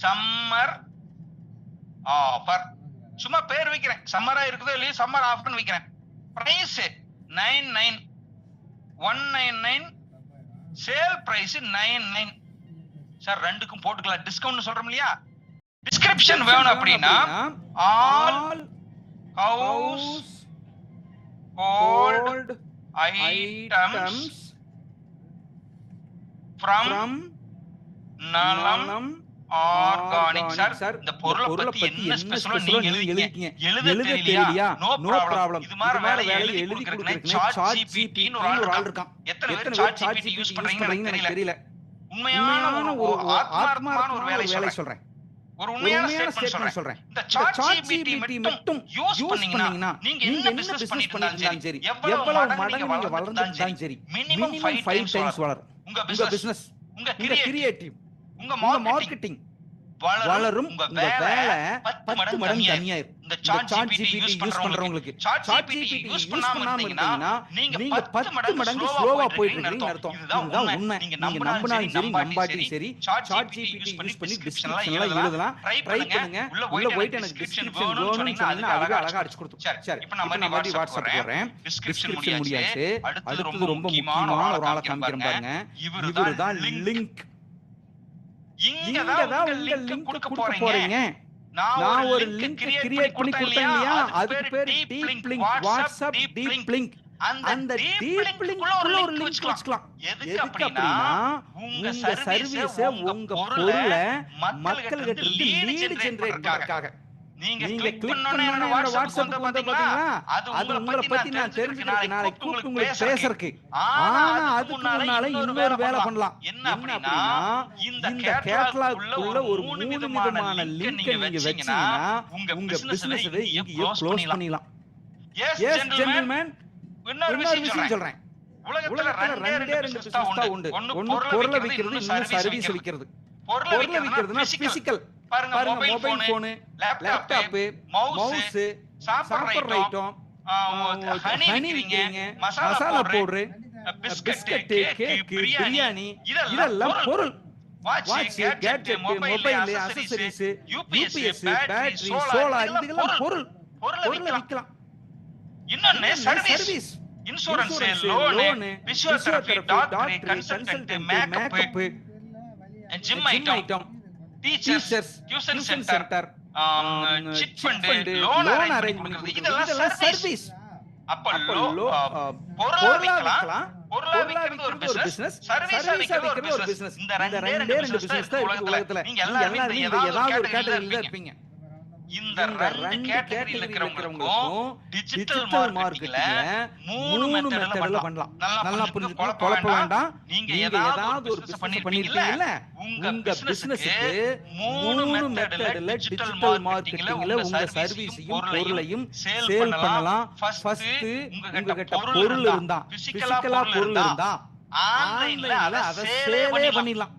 சம்மர் ஆஃபர். சும்மா பேர் வைக்கிறேன். சம்மரா இருக்குதோ இல்லையோ சம்மர் ஆஃபர்னு வைக்கிறேன். Price 99 199, sale price 99. சார் ரெண்டுக்கும் போட்டுக்கலாம் டிஸ்கவுண்ட் சொல்றோம் இல்லையா. டிஸ்கிரிப்ஷன் வேணும் அப்படின்னா all household items from Nalam organic. Sir இந்த பொருளை பத்தி என்ன ஸ்பெஷலோ நீங்க எழுதிங்க. எழுத தெரியலையா? No problem. இது மாதிரி வேலையை எழுதி கொடுக்கிறேன். சாட் ஜிபிடி னு ஒரு ஆள் இருக்கான். எத்தனை பேர் சாட் ஜிபிடி யூஸ் பண்றீங்கன்னு எனக்கு தெரியல. உண்மையான ஒரு ஆத்மார்த்தமான ஒரு வேலை சொல்றேன். ஒரு உண்மையான ஸ்டேட்மென்ட் சொல்றேன். இந்த சாட் ஜிபிடி மட்டும் யூஸ் பண்ணீங்கன்னா நீங்க என்ன பிசினஸ் பண்ணிட்டு இருந்தாலும் சரி, எவ்வளவு மடங்கு நீங்க வளர்ந்தாலும் சரி, மினிமம் 5 டைம்ஸ் வளரும். உங்க பிசினஸ், உங்க கிரியேட்டிவ், உங்க மார்க்கெட்டிங் வளரும். உங்க வேலை 10 மடங்கு கம்மியாயிரும். இந்த சாட் ஜிபிடி யூஸ் பண்றவங்களுக்கு. சாட் ஜிபிடி யூஸ் பண்ணாம இருந்தீங்கன்னா நீங்க 10 மடங்கு ஸ்லோவா போயிட்டு இருக்கீங்கன்னு அர்த்தம். இதுதான் உண்மை. நீங்க நம்பினாலும் சரி நம்பாட்டியும் சரி சாட் ஜிபிடி யூஸ் பண்ணி டிஸ்கிரிப்ஷன் எல்லாம் எழுதலாம். ட்ரை பண்ணுங்க. உள்ள போயிட்டு எனக்கு டிஸ்கிரிப்ஷன் வேணும்னு சொன்னீங்கன்னா அதுவே அழகா அடிச்சு கொடுத்துரும். சரி இப்போ நான் மறுபடியும் வாட்ஸ்அப் போறேன். டிஸ்கிரிப்ஷன் முடியாச்சு. அடுத்து ரொம்ப முக்கியமான ஒரு ஆளை காமிக்கிறேன் பாருங்க. இவர்தான் லிங்க். இங்கதான் உங்க லிங்க் கொடுக்க போறீங்க. நான் ஒரு லிங்க் கிரியேட் பண்ணி கொடுத்தேன் இல்லையா, அதுக்கு பேரு deep link. WhatsApp deep link. அந்த டீப் லிங்க் ஒரு லிங்க் வச்சுக்கலாம். எதுக்கு அப்படின்னா உங்க சர்வீஸ் உங்க பொருளை மக்கள்கிட்ட இருந்து லீட் ஜெனரேட் பண்றதுக்காக. நீங்க கிளிக் பண்ணனும் என்னோட வாட்ஸ்அப் வந்து பாத்தீங்களா, அது உங்களை பத்தி நான் தெரிஞ்சுக்கிறதுக்கு நாளைக்கு கூப்பிட்டு உங்களுக்கு பேசறதுக்கு. ஆனா அதுக்கு முன்னால இன்னொரு வேலை பண்ணலாம். என்ன அப்படின்னா இந்த கேட்டலாக் உள்ள ஒரு 3 விதமான லிங்க் நீங்க வெச்சீங்கன்னா உங்க பிசினஸை இங்க க்ளோஸ் பண்ணிடலாம். எஸ் ஜென்டில்மேன், இன்னொரு விஷயம் சொல்றேன். உலகத்துல ரெண்டே பிசினஸ் தான் உண்டு. ஒன்னு பொருளை விக்கிறது, இன்னொன்னு சர்வீஸ் விக்கிறது. பொருளை விக்கிறதுனா பிசிக்கல். பாருங்க மொபைல் போன், லேப்டாப், மவுஸ், சாப்பிடுற ஐட்டம், ஹனி விக்கிறீங்க, masala powder, biscuit, cake, biryani, இதெல்லாம் பொருள். Watch, gadget, mobile, accessories, UPS, battery, solar, இதெல்லாம் பொருள். பொருளை விக்கலாம். இன்னொன்னு service, insurance, loan, physiotherapy, doctor, consultant, makeup, gym item, teachers, tuition centre, chit fund, loan arrange பண்றது, இதெல்லாம் சர்வீஸ். அப்ப பொருளா விக்கலாம். பொருளா விக்கிறது ஒரு பிசினஸ், சர்வீஸா விக்கிறது ஒரு பிசினஸ். இந்த ரெண்டே பிசினஸ் தான் இருக்கு உலகத்துல. நீங்க எல்லாரும் ஏதாவது ஒரு கேட்டகரியில இருப்பீங்க. இந்த ரெண்டு கேட்டகரியில இருக்கிறவங்களுக்கும் டிஜிட்டல் மார்க்கெட்டிங்ல 3 மெத்தட்ல பண்ணலாம். நல்லா புரிஞ்சுக்கணும், குழப்ப வேண்டாம். நீங்க ஏதாவது ஒரு பிசினஸ் பண்ணிருப்பீங்கல்ல, உங்க பிசினஸ்க்கு 3 மெத்தட்ல டிஜிட்டல் மார்க்கெட்டிங்ல உங்க சர்வீஸையும் பொருளையும் சேல் பண்ணலாம். ஃபர்ஸ்ட் உங்ககிட்ட பொருள் இருந்தா, பிசிக்கலா பொருள் இருந்தா ஆன்லைன்ல அத சேலே பண்ணிடலாம்.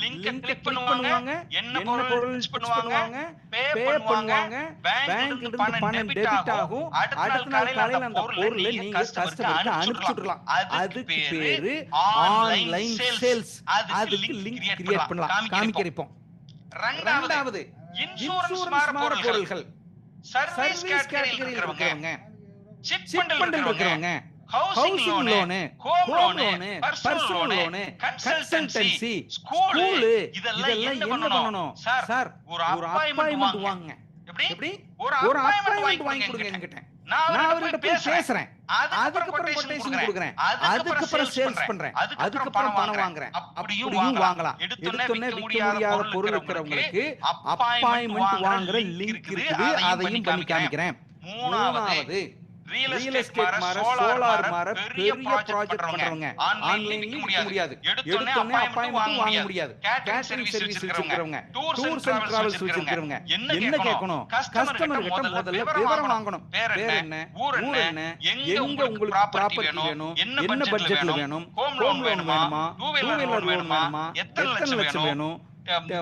லிங்க் கிளிக் பண்ணுவாங்க, என்ன பொருள் பண்ணுவாங்க, பே பண்ணுவாங்க, பேங்க்ல இருந்து பணம் டெபிட் ஆகும். அடுத்த நாள் காலையில அந்த பொருளை நீங்க கஸ்டமருக்கு அனுப்பிச்சுடலாம். அதுக்கு பேரு ஆன்லைன் சேல்ஸ். அதுக்கு லிங்க் கிரியேட் பண்ணலாம், காமிக்கிறோம். இரண்டாவது இன்சூரன்ஸ் மாற பொருட்கள், சர்வீஸ் கேட்டகரியில இருக்கிறவங்க, சிட் ஃபண்ட்ல இருக்கிறவங்க, housing loan, home loan, personal loan, consultancy, school, இதெல்லாம் என்ன பண்ணனும் சார்? ஒரு அப்பாயின்ட்மென்ட் வாங்குங்க. எப்படி? ஒரு அப்பாயின்ட்மென்ட் வாங்கி கொடுங்க என்கிட்ட. நான் அவர்கிட்ட போய் பேசுறேன், அதுக்கு அப்புறம் கொட்டேஷன் கொடுக்கிறேன், அதுக்கு அப்புறம் சேல்ஸ் பண்றேன், அதுக்கு அப்புறம் பணம் வாங்குறேன். அப்படியும் வாங்கலாம். எடுத்தோனே விக்க முடியாத பொருள் இருக்கிறவங்களுக்கு அப்பாயின்ட்மென்ட் வாங்குற லிங்க் இருக்குது, அதையும் பண்ணி காமிக்கிறேன். மூணாவது ரியல் எஸ்டேட் மாற, சோலார் மாற பெரிய ப்ராஜெக்ட் பண்றவங்க ஆன்லைன்ல விக்க முடியாது. எடுத்தோனே அப்பாயின்ட்மென்ட் வாங்க முடியாது. கேட்டரிங் சர்வீஸ் வச்சிருக்கவங்க, டூர்ஸ் அண்ட் டிராவல்ஸ் வச்சிருக்கவங்க என்ன கேட்கணும்? கஸ்டமர் கிட்ட முதல்ல விவரம் வாங்கணும். பேர் என்ன, ஊர் என்ன, எங்க உங்களுக்கு ப்ராப்பர்ட்டி வேணும், என்ன பட்ஜெட்ல வேணும், ஹோம் லோன் வேணுமா, டூ வீலர் லோன் வேணுமா, எத்தனை லட்சம் வேணும்,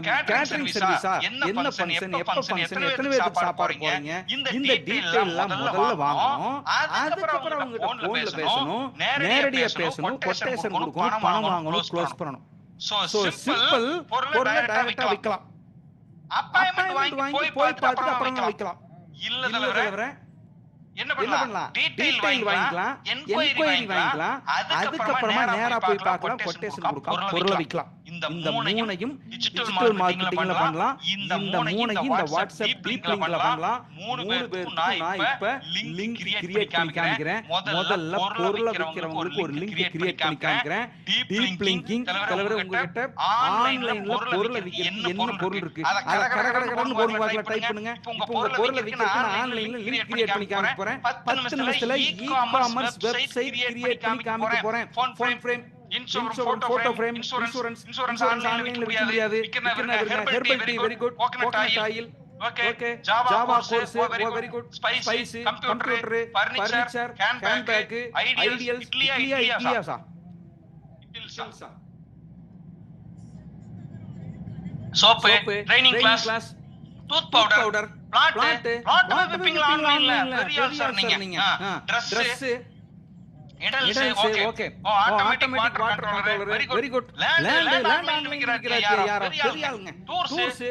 கேட்டரிங் சர்வீஸா, என்ன ஃபங்க்ஷன், எப்ப ஃபங்க்ஷன், எத்தனை பேருக்கு சாப்பாடு போறீங்க, இந்த டீடைல் எல்லாம் முதல்ல வாங்கணும். அதுக்கப்புறம் அவங்க போன்ல பேசணும், நேரடியா பேசணும், கொட்டேஷன் கொடுக்கணும், பணம் வாங்கணும், க்ளோஸ் பண்ணணும். So simple. பொருளை டைரக்டா விக்கலாம். அப்பாயின்ட்மென்ட் வாங்கி போய் பார்த்துட்டு அப்புறம் விக்கலாம். இல்ல தலைவரே என்ன பண்ணலாம்? டீடைல் வாங்கிக்கலாம், என்கொயரி வாங்கிக்கலாம், அதுக்கப்புறமா நேரா போய் பார்க்கலாம், கொட்டேஷன் கொடுக்கலாம், பொருளை விக்கலாம். இந்த மூணையும் டிஜிட்டல் மார்க்கெட்டிங்ல பண்ணலாம். இந்த மூணையும் இந்த வாட்ஸ்அப் டீப் லிங்க்ல பண்ணலாம். 3 பேருக்கு நான் இப்ப லிங்க் கிரியேட் பண்ணி காமிக்கிறேன். முதல்ல பொருளை விக்கிறவங்களுக்கு ஒரு லிங்க் கிரியேட் பண்ணி காமிக்கிறேன். Deep linking. தலைவரே உங்ககிட்ட ஆன்லைன்ல பொருளை விக்கிறது என்ன பொருள் இருக்கு, அத கடகடன்னு போடுங்க, வாக்குல டைப் பண்ணுங்க. இப்போ உங்க பொருளை விக்கிறதுக்கு ஆன்லைன்ல லிங்க் கிரியேட் பண்ணி காமிக்க போறேன். 10 நிமிஷத்துல இ-காமர்ஸ் வெப்சைட் கிரியேட் பண்ணி காமிக்க போறேன். Phone frame, insurance, photo frame, insurance ஆன்லைன்ல விக்க முடியாது. Herbal tea very good, coconut oil, okay, Java course very good, spice, computer, furniture, handbag, ideals, இட்லியா சா, soap, training class, tooth powder, flat விப்பிங் ஆன்லைன்ல பெரிய சார் நீங்க. Dress, okay, automatic water controller very good. Land ஆன்லைன்ல விக்கிறாங்க யாரோ பெரிய ஆளுங்க. டூர்ஸ்,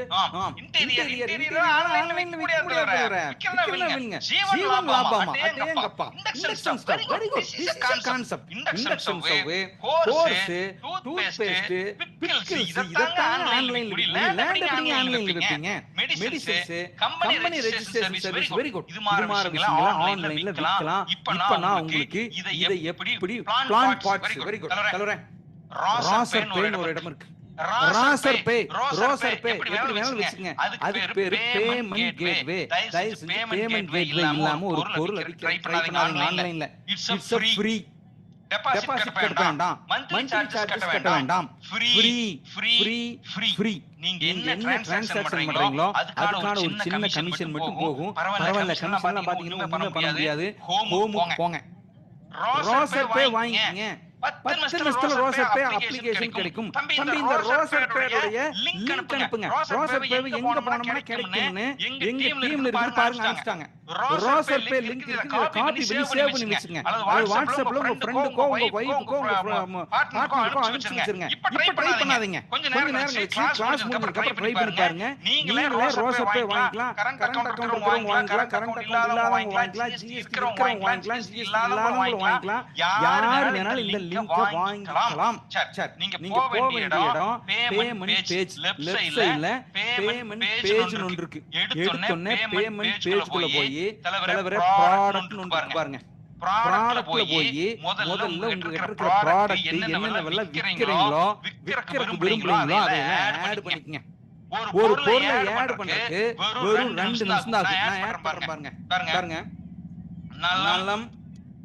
இன்டீரியர் ஆன்லைன்ல விக்க முடியாது. விக்கிறவங்க ஜீவன் லாபமா, அடேங்கப்பா. Induction stove very good. This is concept. Induction stove, course, toothpaste, pickles, இதெல்லாம் ஆன்லைன்ல விக்கிறீங்க. லேண்ட் எப்படி ஆன்லைன்ல விப்பீங்க? Medicines company registration service very good இது மாதிரி விஷயங்களை ஆன்லைன்ல விக்கலாம் இப்ப நான் உங்களுக்கு இதை எப்படி பிளான் பார்ட்ஸ் வெரி குட் கலரேன் ராசர் பேன் ஒரு இடம் இருக்கு ராசர் பே எப்படி வேணாலும் வெச்சுங்க அதுக்கு பேரு பேமெண்ட் கேட்வே டைஸ் பேமெண்ட் கேட்வே இல்லாம ஒரு பொருள் ட்ரை பண்ணாதீங்க ஆன்லைன்ல இட்ஸ் ஃப்ரீ டெபாசிட் கட்ட வேண்டாம் மந்த்லி சார்ஜஸ் கட்ட வேண்டாம் ஃப்ரீ நீங்க என்ன ட்ரான்சாக்ஷன் பண்றீங்களோ அதுக்கான ஒரு சின்ன கமிஷன் மட்டும் போகும் பரவாயில்ல கமிஷன்லாம் பாத்தீங்கன்னா ஒண்ணுமே பண்ண முடியாது ஹோமுக்கு போங்க ரோசர் பே வாங்கிக்கங்க 10 நிமிஷத்துல ரோசர் பே அப்ளிகேஷன் கிடைக்கும் தம்பி இந்த ரோசர் பேயோட லிங்க் அனுப்புங்க ரோசர் பே எங்க போனோம்னா கிடைக்கும்னு எங்க டீம்ல இருந்து பாருங்க அனுப்பிட்டாங்க ரோசர் பே லிங்க் இருக்கு காப்பி பண்ணி சேவ் பண்ணி வெச்சுங்க அது வாட்ஸ்அப்ல உங்க ஃப்ரெண்டுக்கோ உங்க வைஃப்க்கோ உங்க பார்ட்னருக்கோ அனுப்பிச்சு வச்சிருங்க இப்ப ட்ரை பண்ணாதீங்க கொஞ்ச நேரம் கழிச்சு கிளாஸ் முடிஞ்சதுக்கு அப்புறம் ட்ரை பண்ணி பாருங்க நீங்களே ரோசர் பே வாங்கிக்கலாம் கரண்ட் அக்கவுண்ட் வாங்கிக்கலாம் கரண்ட் அக்கவுண்ட் இல்லாதவங்க வாங்கிக்கலாம் ஜிஎஸ்டி இருக்கிறவங்க வாங்கிக்கலாம் ஜிஎஸ்டி இல்லாதவங்க வாங்கிக்கலாம் யார் வேணாலும் இந்த லிங்க் வாங்கிக்கலாம் சரி நீங்க போக வேண்டிய இடம் பேமெண்ட் பேஜ் லெஃப்ட் சைடுல பேமெண்ட் பேஜ் ஒன்று இருக்கு எடுத்தோனே பேமெண்ட் பேஜ்க்குள்ள போய் தலைவரே ப்ராடக்ட் ஒன்று பாருங்க ப்ராடக்ட்ல போய் முதல்ல உங்க கிட்ட இருக்கிற ப்ராடக்ட் என்னென்ன விலை விக்கிறீங்களோ விக்கிறதுக்கு விரும்புறீங்களோ அதை ஆட் பண்ணிக்கங்க ஒரு பொருளை ஆட் பண்றதுக்கு வெறும் 2 நிமிஷம் தான் ஆகும் நான் ஆட் பண்றேன் பாருங்க நலம்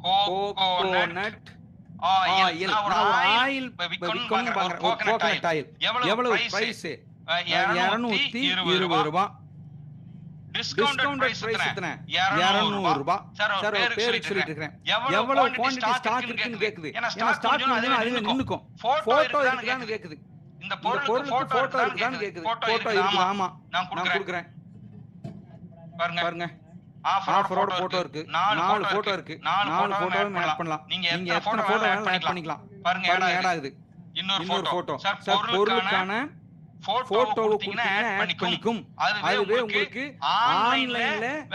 கோகோனட் ஆயில் நான் ஒரு ஆயில் விக்கணும் பாக்குறேன் ஒரு கோகோனட் ஆயில் எவ்வளவு பிரைஸ் 220 ரூபாய் டிஸ்கவுண்டட் பிரைஸ் எத்தனை 200 ரூபாய் சார் பேர் சொல்லிட்டு இருக்கேன் எவ்வளவு குவாண்டிட்டி ஸ்டாக் இருக்குன்னு கேக்குது ஏன்னா ஸ்டாக் அதுல நின்னுக்கும் போட்டோ இருக்குதான்னு கேக்குது இந்த பொருளுக்கு போட்டோ இருக்குதான்னு கேக்குது போட்டோ இருக்கு ஆமா நான் கொடுக்கிறேன் பாருங்க ஆஃபரோட போட்டோ இருக்கு 4 போட்டோ இருக்கு 4 போட்டோவும் ஆட் பண்ணலாம் நீங்க எத்தனை போட்டோ வேணாலும் ஆட் பண்ணிக்கலாம் பாருங்க ஆட் ஆகுது இன்னொரு போட்டோ சார் பொருளுக்கான போட்டோவை கொடுத்தீங்கன்னா ஆட் பண்ணிக்கும் அதுவே உங்களுக்கு ஆன்லைன்ல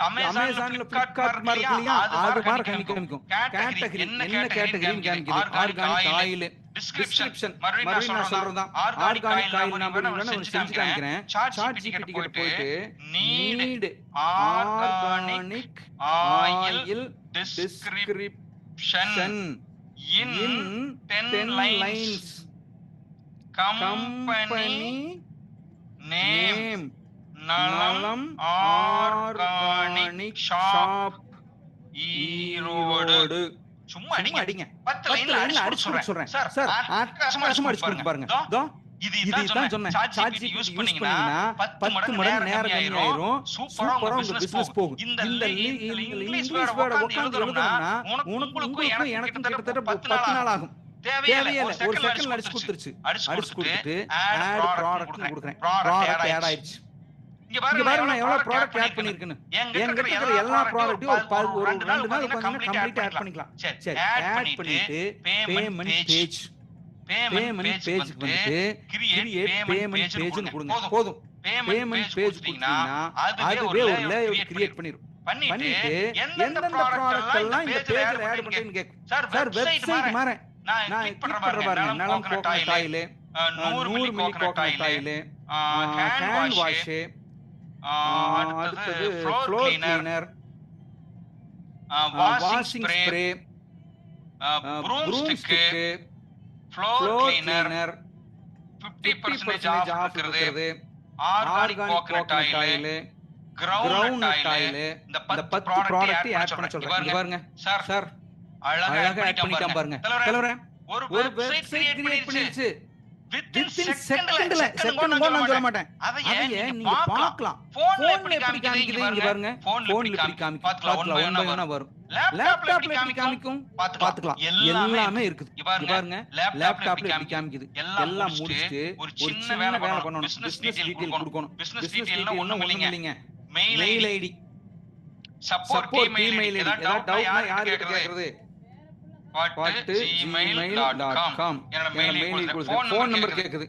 அமேசான்ல ஃபிளிப்கார்ட் மாதிரி இல்லையா அது மாதிரி காமிக்கும் கேட்டகரி என்ன கேட்டகரின்னு காமிக்குது ஆர்கானிக் ஆயில் டிஸ்கிரிப்ஷன் மறுபடியும் நான் சொல்றேன் ஆர்கானிக் ஆயில் நான் வேணா செஞ்சு காமிக்கிறேன் சாட் ஜிபிடி கிட்ட போயிட்டு நீட் ஆர்கானிக் ஆயில் டிஸ்கிரிப்ஷன் இன் 10 lines company name nalam organic shop Erode சும்மா அடிங்க 10 லைன்ல அடிச்சு சொல்றேன் சார் அட்டகாசமா அடிச்சு பாருங்க இதோ இதுதான் சொன்னேன் சாட் ஜிபிடி யூஸ் பண்ணீங்கன்னா 10 மடங்கு நேரம் கம்மியாயிரும் சூப்பரா உங்க பிசினஸ் போகும் இந்த இங்கிலீஷ் வேர்ட் உட்கார்ந்து எழுதுனா உங்களுக்கு எனக்கு கிட்டத்தட்ட 10 நாள் ஆகும் தேவையில்லை ஒரு செகண்ட்ல அடிச்சு கொடுத்துட்டு ஆட் ப்ராடக்ட் கொடுக்கிறேன் ப்ராடக்ட் ஆட் ஆயிடுச்சு இங்க பாருங்க நான் எவ்வளவு ப்ராடக்ட் ஆட் பண்ணிருக்கேன் என்கிட்ட இருக்கிற எல்லா ப்ராடக்ட்டையும் ஒரு 2 நாள் உட்கார்ந்து கம்ப்ளீட் ஆட் பண்ணிக்கலாம் சரி ஆட் பண்ணிட்டு பேமெண்ட் பேஜ்க்கு வந்து கிரியேட் பேமெண்ட் பேஜ்னு கொடுங்க போதும் பேமெண்ட் பேஜ் கொடுத்தீங்கன்னா அதுவே ஒரு லேஅவுட் கிரியேட் பண்ணிரும் பண்ணிட்டு எந்தெந்த ப்ராடக்ட் எல்லாம் இந்த பேஜ்ல ஆட் பண்றேன்னு கேக்கும் சார் வெப்சைட் மாறேன் நான் கிளிக் பண்ற பாருங்க நலம் coconut oil 100 milli coconut oil hand wash அடுத்து floor cleaner washing spray broom stick floor cleaner 50% off இருக்குது organic coconut oil ground oil இந்த 10 ப்ராடக்ட் ஆட் பண்ண சொல்றேன் இங்க பாருங்க சார் அழகா ஆட் பண்ணிட்டான் பாருங்க தலைவரே ஒரு வெப்சைட் கிரியேட் பண்ணிருச்சு வித்தின் செகண்ட்ல செகண்ட் நான் சொல்ல மாட்டேன் அதையே நீங்க பார்க்கலாம் போன்ல எப்படி காமிக்குது இங்க பாருங்க போன்ல எப்படி காமிக்கும் பாத்துக்கலாம் ஒண்ணா வரும் லேப்டாப்ல எப்படி காமிக்கும் பாத்துக்கலாம் எல்லாமே இருக்குது இங்க பாருங்க லேப்டாப்ல எப்படி காமிக்குது எல்லாம் முடிச்சிட்டு ஒரு சின்ன வேலை பண்ணனும் பிசினஸ் டீடைல் கொடுக்கணும் பிசினஸ் டீடைல்னா ஒண்ணும் இல்லைங்க மெயில் ஐடி சப்போர்ட் இமெயில் ஏதாவது டவுட்னா யார் கிட்ட கேக்குறது gmail.com என்னோட மெயில் கொடுத்து ஃபோன் நம்பர் கேக்குது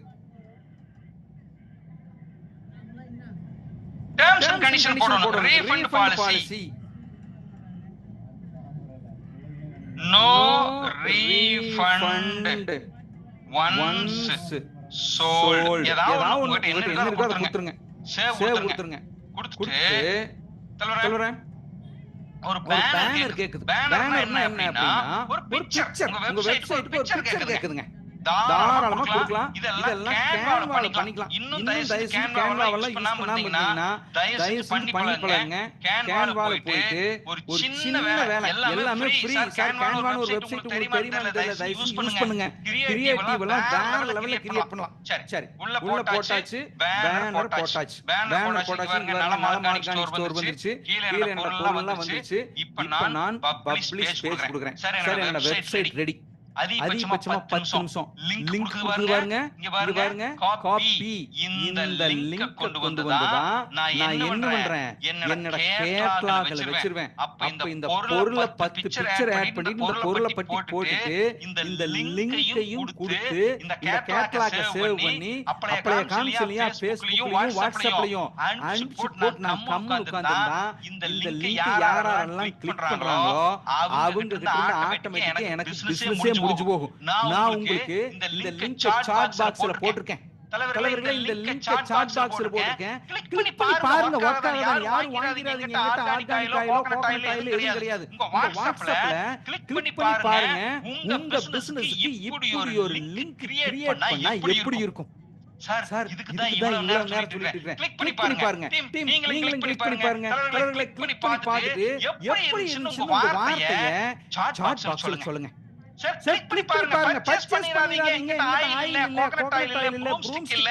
டெர்ம்ஸ் அண்ட் கண்டிஷன் போடணும் refund policy no refund once sold ஏதாவது உங்ககிட்ட என்ன இருக்கோ அதை கொடுத்துருங்க சேவ் கொடுத்துருங்க. கொடுத்துட்டு தலைவரே ஒரு பேனர் கேக்குது. பேனர்னா என்ன அப்படின்னா ஒரு பிக்சர், உங்க வெப்சைட்க்கு ஒரு பிக்சர் கேக்குதுங்க. தாராளமா கொடுக்கலாம். இதெல்லாம் கேன்வால பண்ணிக்கலாம். இன்னும் தயவு செஞ்சு கேன்வாவல யூஸ் பண்ணாம இருந்தீங்கன்னா தயவு செஞ்சு பண்ணி பழகுங்க. கேன்வால போயிட்டு ஒரு சின்ன வேலை எல்லாமே ஃப்ரீ சார். கேன்வான ஒரு வெப்சைட் உங்களுக்கு தெரியுமா தெரியல, தயவு செஞ்சு யூஸ் பண்ணுங்க. கிரியேட்டிவ் எல்லாம் வேற லெவல்ல கிரியேட் பண்ணலாம். சரி உள்ள போட்டாச்சு. பேனர் போட்டாச்சு. இங்க நல்ல ஆர்கானிக் ஸ்டோர் வந்துருச்சு. கீழ என்னோட பொருள் எல்லாம் வந்துருச்சு. இப்போ நான் பப்ளிஷ் பேஜ் கொடுக்கிறேன். சார் என்னோட வெப்சைட் ரெடி. அதிகபட்சமா 10 நிமிஷம் லிங்க் கொடுத்துருவாருங்க. இங்க பாருங்க காப்பி. இந்த லிங்க் கொண்டு வந்ததா நான் என்ன பண்றேன், என்னோட கேட்டலாக்ல வச்சிருவேன். அப்ப இந்த பொருளை 10 பிக்சர் ஆட் பண்ணி இந்த பொருளை பத்தி போட்டுட்டு இந்த லிங்கையும் கொடுத்து இந்த கேட்டலாக சேவ் பண்ணி அப்ளை காமிச்சலையா Facebookலயும் WhatsAppலயும் அனுப்பிச்சு போட்டு நான் கம்முன்னு உட்கார்ந்திருந்தா இந்த லிங்க் யாரெல்லாம் கிளிக் பண்றாங்களோ அவங்க கிட்ட ஆட்டோமேட்டிக்கா எனக்கு பிசினஸே முடிஞ்சு போகும். நான் உங்களுக்கு இந்த லிங்க் சாட் பாக்ஸ்ல போட்டுருக்கேன். தலைவர்களே இந்த லிங்க் சாட் பாக்ஸ்ல போட்டுருக்கேன். கிளிக் பண்ணி பாருங்க. வர்க் ஆகுதா? யாரும் வாங்கிராதீங்க. என்கிட்ட ஆர்கானிக் ஆயிலோ கோகனட் ஆயிலோ எதுவும் கிடையாது. உங்க வாட்ஸ்அப்ல கிளிக் பண்ணி பாருங்க. உங்க பிசினஸ்க்கு இப்படி ஒரு லிங்க் கிரியேட் பண்ணா எப்படி இருக்கும் சார்? இதுக்கு தான் இவ்வளவு நேரம் சொல்லிட்டு இருக்கேன். கிளிக் பண்ணி பாருங்க. டீம் நீங்களும் கிளிக் பண்ணி பாருங்க. தலைவர்களே கிளிக் பண்ணி பார்த்துட்டு எப்படி இருந்துச்சு உங்க வார்த்தையை சாட் பாக்ஸ்ல சொல்லுங்க. சார் கிளிக் பண்ணி பாருங்க. பர்ச்சேஸ் பண்ணிராதீங்க. இங்க ஆயில் இல்ல, கோகனட் ஆயில் இல்ல, ப்ரூம் ஸ்டிக் இல்ல,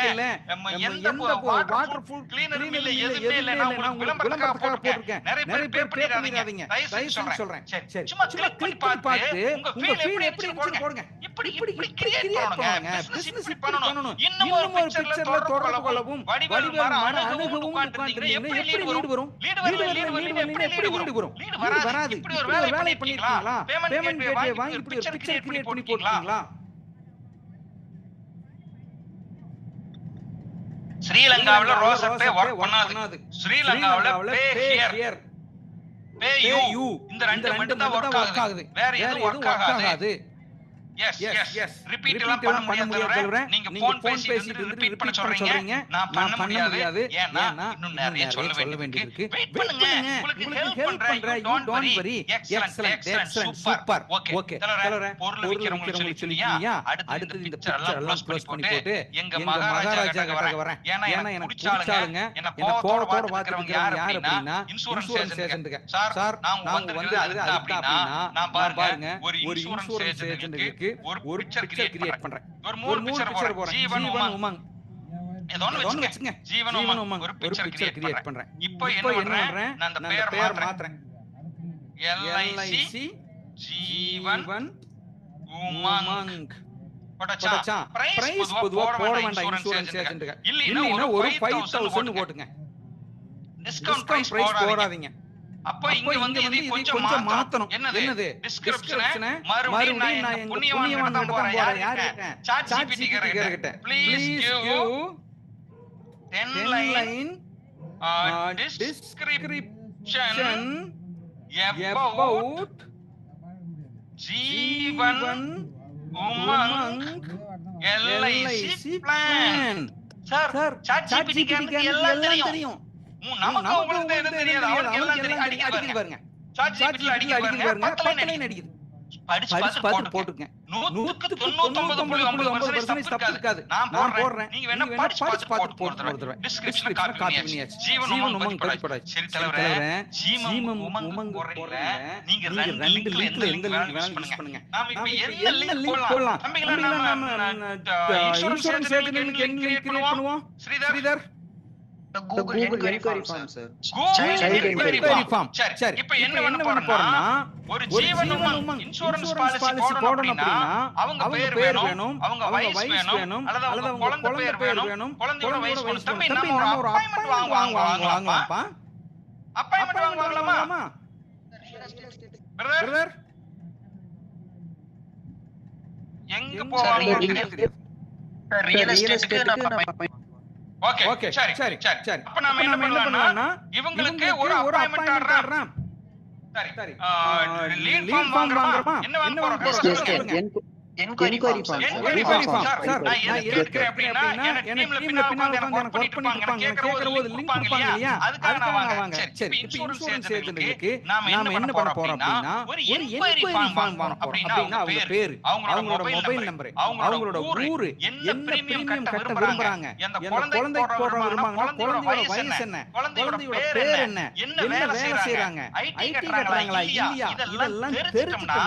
எந்த வாட்டர் ப்ரூஃப் கிளீனர் இல்ல, எதுவுமே இல்ல. நான் உங்களுக்கு விளம்பரத்துக்காக போட்டுருக்கேன். நிறைய பேர் பே பண்ணிராதீங்க. தயவு செஞ்சு சொல்றேன். சரி சும்மா கிளிக் பண்ணி பார்த்து உங்க ஃபீல் எப்படி இருந்துச்சு போடுங்க. இப்படி கிரியேட் பண்ணுங்க. பிசினஸ் இப்படி பண்ணனும். இன்னும் ஒரு பிக்சர்ல தொடர்பு கொள்ளவும் வடிவேல் அணுகவும் உட்கார்ந்தீங்கன்னா எப்படி லீட் வரும்? லீட் எப்படி லீட் வரும்? லீட் வராது. இப்படி ஒரு வேலை பண்ணிருக்கீங்களா? பேமெண்ட் கேட்வே வாங்கி இப்படி ஒரு பிக்சர் கிரியேட் பண்ணி போட்டுட்டீங்களா? ஸ்ரீலங்காவுல ரோசப்பே வர்க் பண்ணாது. ஸ்ரீலங்காவுல பே ஹியர், பே யூ இந்த ரெண்டு மட்டும் தான் வர்க் ஆகுது. வேற எதுவும் வர்க் ஆகாது. எஸ் ரிப்பீட் எல்லாம் பண்ண முடியாது. நீங்க போன் பேசிட்டு ரிப்பீட் பண்ண சொல்றீங்க. நான் பண்ண முடியாது. ஏன்னா இன்னும் நிறைய சொல்ல வேண்டியிருக்கு. வெயிட் பண்ணுங்க. உங்களுக்கு ஹெல்ப் பண்றேன். You don't worry. Excellent super. Okay தலைவரே பொருள் விக்கிறவங்களுக்கு சொல்லியா அடுத்து இந்த பிக்சர் எல்லாம் க்ளோஸ் பண்ணி போட்டு எங்க மகாராஜா கிட்ட வரேன். ஏன்னா எனக்கு பிடிச்சாலுங்க என்ன கோவத்தோட பாக்குறவங்க யார் அப்படினா இன்சூரன்ஸ் ஏஜென்ட்ங்க. சார் நான் வந்து அது அப்படினா நான் பாருங்க ஒரு இன்சூரன்ஸ் ஏஜென்ட்க்கு ஒரு பிக்சர் கிரியேட் பண்றேன். ஒரு மூணு பிக்சர் போறேன். ஜீவன் உமங் ஏதோ ஒன்னு வெச்சுங்க. ஜீவன் உமங் ஒரு பிக்சர் கிரியேட் பண்றேன். இப்போ என்ன பண்றேன்? நான் அந்த பேர் மாத்துறேன். LIC ஜீவன் உமங் போட்டாச்சா? பிரைஸ் பொதுவா போட வேண்டாம் இன்சூரன்ஸ் ஏஜென்ட்க்கு. இல்லனா ஒரு 5000 போடுங்க. டிஸ்கவுண்ட் பிரைஸ் போடாதீங்க. அப்ப இங்க வந்து இது கொஞ்சம் மாத்தணும். என்னது டிஸ்கிரிப்ஷன் மறுபடியும் நான் எங்க புண்ணியவான் கிட்ட போறேன். யாரு கிட்ட? ChatGPT கிட்ட. Please give 10 line description about Jeevan Umang LIC plan. Sir ChatGPT க்கு எல்லாம் தெரியும். நமக்கு உங்களுக்கு என்ன தெரியாது? அவங்களுக்கு எல்லாம் தெரியும். அடிக்குது பாருங்க. ChatGPT அடிக்குது பாருங்க. 10 லைன் அடிக்குது. படிச்சு பார்த்து போட்டுங்க. 99.9% தப்பு இருக்காது. நான் போடுறேன். நீங்க வேணா படிச்சு பார்த்து போடுங்க. டிஸ்கிரிப்ஷன்ல காப்பி பண்ணியாச்சு. ஜீவன் உமங் போடாச்சு. சரி தலைவரே ஜீவன் உமங் போறீங்க. நீங்க ரெண்டு லிங்க்ல எந்த லிங்க் வேணாலும் யூஸ் பண்ணுங்க. நாம இப்ப என்ன லிங்க் போடலாம்? தம்பிகளா நாம இன்சூரன்ஸ் ஏஜென்ட்க்கு என்ன லிங்க் கிரியேட் பண்ணுவோம்? Sridhar Google enquiry form sir. Google enquiry form. சரி இப்போ என்ன பண்ண போறோம்னா ஒரு ஜீவன் உமங் இன்சூரன்ஸ் பாலிசி போடணும் அப்படினா அவங்க பேர் வேணும், அவங்க வயசு வேணும், அல்லது அவங்க குழந்தை பேர் வேணும், குழந்தையோட வயசு வேணும். தம்பி நாம ஒரு அப்பாயின்மென்ட் வாங்குவாங்களாப்பா? அப்பாயின்மென்ட் வாங்கலாமா? பிரதர் எங்க போவாங்க? ரியல் எஸ்டேட்க்கு நம்ம ஓகே சரி அப்ப நாம என்ன பண்ணலாம்னா இவங்களுக்கு ஒரு அப்பாயின்மென்ட் ஆர்டர் சரி லீட் ஃபார்ம் வாங்குறோமா? என்ன வாங்க போறோம்? Enquiry form sir. Enquiry Enquiry form form. Sir. Sir, நான் எதுக்கு கேட்கிறேன் அப்படின்னா எனக்கு டீம்ல பின்னால உட்கார்ந்து எனக்கு ஒர்க் பண்ணிட்டு இருப்பாங்க. எனக்கு கேட்கறபோது லிங்க் கொடுப்பாங்க இல்லையா? அதுக்காக நான் வாங்க. சரி, இப்ப இன்சூரன்ஸ் ஏஜென்ட்களுக்கு நாம என்ன பண்ண போறோம் அப்படின்னா ஒரு என்கொயரி ஃபார்ம் வாங்கணும் அப்படின்னா அவங்க பேரு, அவங்களோட மொபைல் நம்பர், அவங்களோட ஊரு, என்ன பிரீமியம் கட்ட விரும்புறாங்க, அந்த குழந்தை போடுற விரும்புறாங்க, குழந்தையோட வயசு என்ன, குழந்தையோட பேர் என்ன, என்ன வேலை செய்றாங்க, ஐடி கட்டறாங்களா இல்லையா, இதெல்லாம் தெரிஞ்சுட்டோம்னா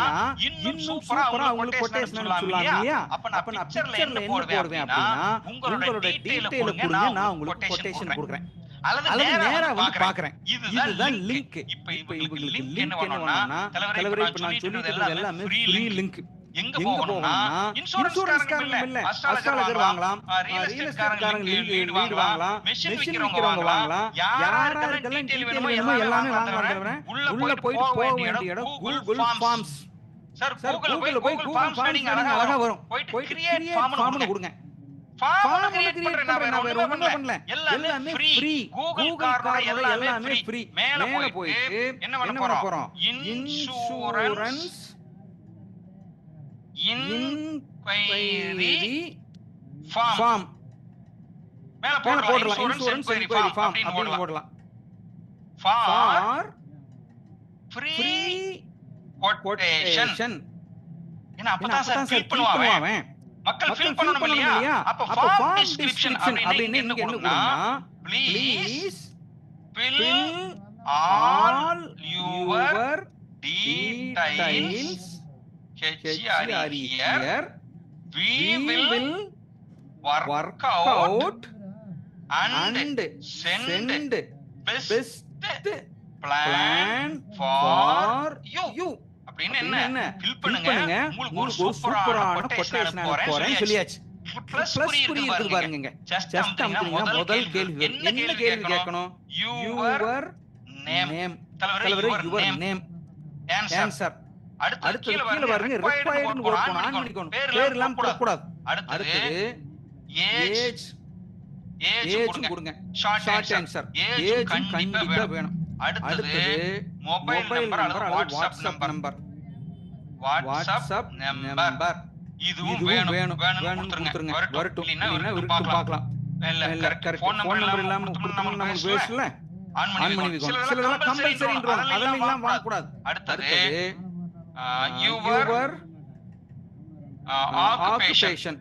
இன்னும் சூப்பரா அவங்களுக்கு கொட்டேஷன் சொல்லலாம் இல்லையா? அப்ப நான் பிக்சர்ல என்ன போடுவேன் அப்படின்னா உங்களோட டீடைல கொடுங்க, நான் உங்களுக்கு கொட்டேஷன் கொடுக்குறேன். அல்லது நேரா வந்து பாக்குறேன். இதுதான் லிங்க். இப்ப இவங்களுக்கு லிங்க் என்ன பண்ணனும்னா தலைவரே இப்ப நான் சொல்லிட்டு எல்லாமே ஃப்ரீ லிங்க். எங்க போகணும்னா இன்சூரன்ஸ் காரங்க இல்ல, அஸ்ட்ராலஜர் வாங்கலாம், ரியல் எஸ்டேட் காரங்க லீட் வாங்கலாம், மெஷின் விக்கிறவங்க வாங்கலாம், யாராருக்கெல்லாம் டீடைல் வேணுமோ எல்லாமே வாங்கலாம். உள்ள போயிட்டு போக வேண்டிய இடம் கூகுள் ஃபார்ம்ஸ். சார் கூகுள்ல போய் கூகுள் ஃபார்ம்ஸ் அழகா வரும். போயிட்டு கிரியேட் ஃபார்ம்னு கொடுங்க. ஃபார்ம் கிரியேட் பண்றேன், நான் வேற ஒண்ணுமே பண்ணல. எல்லாமே ஃப்ரீ. கூகுள் கார்டோட எல்லாமே ஃப்ரீ. மேல போயிட்டு என்ன பண்ண போறோம்? இன்சூரன்ஸ் இன்குவைரி ஃபார்ம் மேல போடலாம். இன்சூரன்ஸ் இன்குவைரி ஃபார்ம் அப்படின்னு போடலாம். For free quotation. ஏன்னா அப்பதான் சார் ஃபில் பண்ணுவாங்க. மக்கள் ஃபில் பண்ணணும் இல்லையா? அப்ப ஃபார்ம் டிஸ்கிரிப்ஷன் அப்படின்னு என்ன கொடுக்கணும்னா please fill all your details here. We will work out and send best plan for you. அப்படின்னு என்ன ஃபில் பண்ணுங்க, உங்களுக்கு ஒரு சூப்பரான கொட்டேஷன் போறேன் சொல்லியாச்சு. பிளஸ் குறி இருக்கு பாருங்க. ஜஸ்ட் அமுக்குங்க. முதல் கேள்வி என்ன கேள்வி கேட்கணும்? Your name. தலைவரே யுவர் நேம். ஆன்சர். அடுத்து கீழ பாருங்க ரிக்வயர்ட்னு போறோம். ஆன் பண்ணிக்கணும். பேர் எல்லாம் போட கூடாது. அடுத்து ஏஜ் கொடுங்க. Short answer. ஏஜ் கண்டிப்பா வேணும். அடுத்து மொபைல் நம்பர் அல்லது வாட்ஸ்அப் நம்பர் இதுவும் வேணும் கொடுத்துருங்க. வரட்டும் இல்லைன்னா விட்டு பார்க்கலாம். இல்ல கரெக்ட் ஃபோன் நம்பர் இல்லாம கொடுத்தோம்னா நமக்கு வேஸ்ட்ல ஆன் பண்ணி வைக்கணும். சிலதெல்லாம் கம்பல்சரின்றோம். அதெல்லாம் வாங்க கூடாது. அடுத்து யுவர் ஆக்குபேஷன்.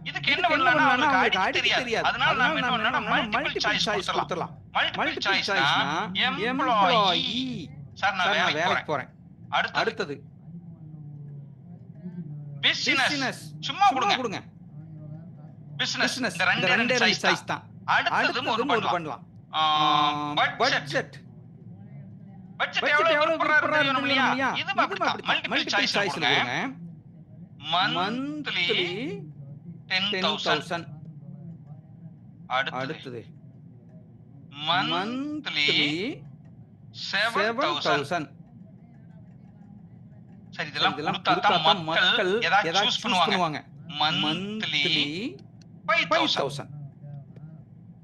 இதுக்கு என்ன பண்ணலாம்னா உங்களுக்கு ஐடி தெரியாது. அதனால நாம என்ன பண்ணலாம்? மல்டிபிள் சாய்ஸ் கொடுத்துறலாம். மல்டிபிள் சாய்ஸ்னா எம்ப்ளாயி. சார் நான் வேலைக்கு போறேன். அடுத்தது பிசினஸ். சும்மா கொடுங்க. பிசினஸ் இந்த ரெண்டே சாய்ஸ் தான். அடுத்தது ஒரு பண்ணலாம். பட்ஜெட் எவ்வளவு கொடுக்கறாரு இல்லையா? இது மல்டிபிள் சாய்ஸ் கொடுங்க. மந்த்லி 10,000. அடுத்தது மந்த்லி 7,000. சரி, இதெல்லாம் கொடுத்தா மக்கள் ஏதாவது சூஸ் பண்ணுவாங்க. மந்த்லி 5,000.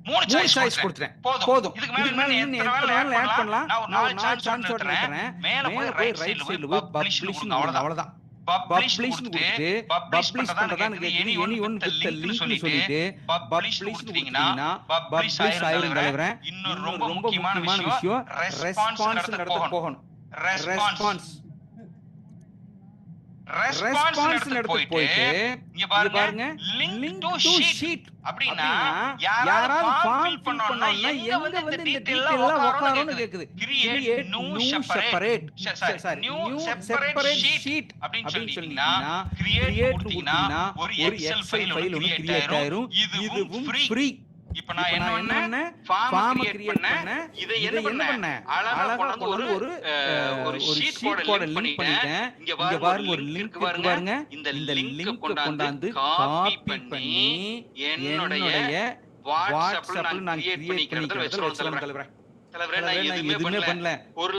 மூணு சாய்ஸ் கொடுத்துறேன். போதும். இதுக்கு மேல எத்தனை வேணாலும் ஆட் பண்ணலாம். நான் ஒரு சாய்ஸ் எடுத்துறேன். மேல போய் ரைட் சைடுல போய் பப்ளிஷ் கொடுங்க. அவ்வளவுதான். பப்ளிஷ் கொடுத்துட்டு பப்ளிஷ் பண்றதான்னு எனி ஒன் வித் லிங்க் சொல்லிட்டு பப்ளிஷ் கொடுத்தீங்கன்னா பப்ளிஷ் ஆயிரும். தலைவரே இன்னொரு ரொம்ப முக்கியமான விஷயம் ரெஸ்பான்ஸ் நடத்த போகணும். ரெஸ்பான்ஸ் எடுத்து போயிட்டு இங்க பாருங்க லிங்க் டு ஷீட் அப்படினா யாராவது ஃபார்ம் ஃபில் பண்ணனும்னா எங்க வந்து இந்த டீடைல் எல்லாம் உட்காரணும் கேக்குது. கிரியேட் நியூ செப்பரேட் ஷீட் அப்படினு சொல்லிட்டீங்கன்னா கிரியேட் கொடுத்தீங்கன்னா ஒரு எக்ஸல் ஃபைல் ஒன்னு கிரியேட் ஆயிரும். இதுவும் ஃப்ரீ. இப்ப நான் என்ன ஃபார்ம் கிரியேட் பண்ண இதை என்ன பண்ண அழகா கொண்டு ஒரு ஷீட் கோட லிங்க் பண்ணிட்டேன். இங்க பாருங்க ஒரு லிங்க் பாருங்க. இந்த லிங்க் கொண்டாந்து காப்பி பண்ணி என்னோட வாட்ஸ்அப்ல நான் கிரியேட் பண்ணிக்கிறேன். தலைவரே நான் எதுவுமே பண்ணல. ஒரு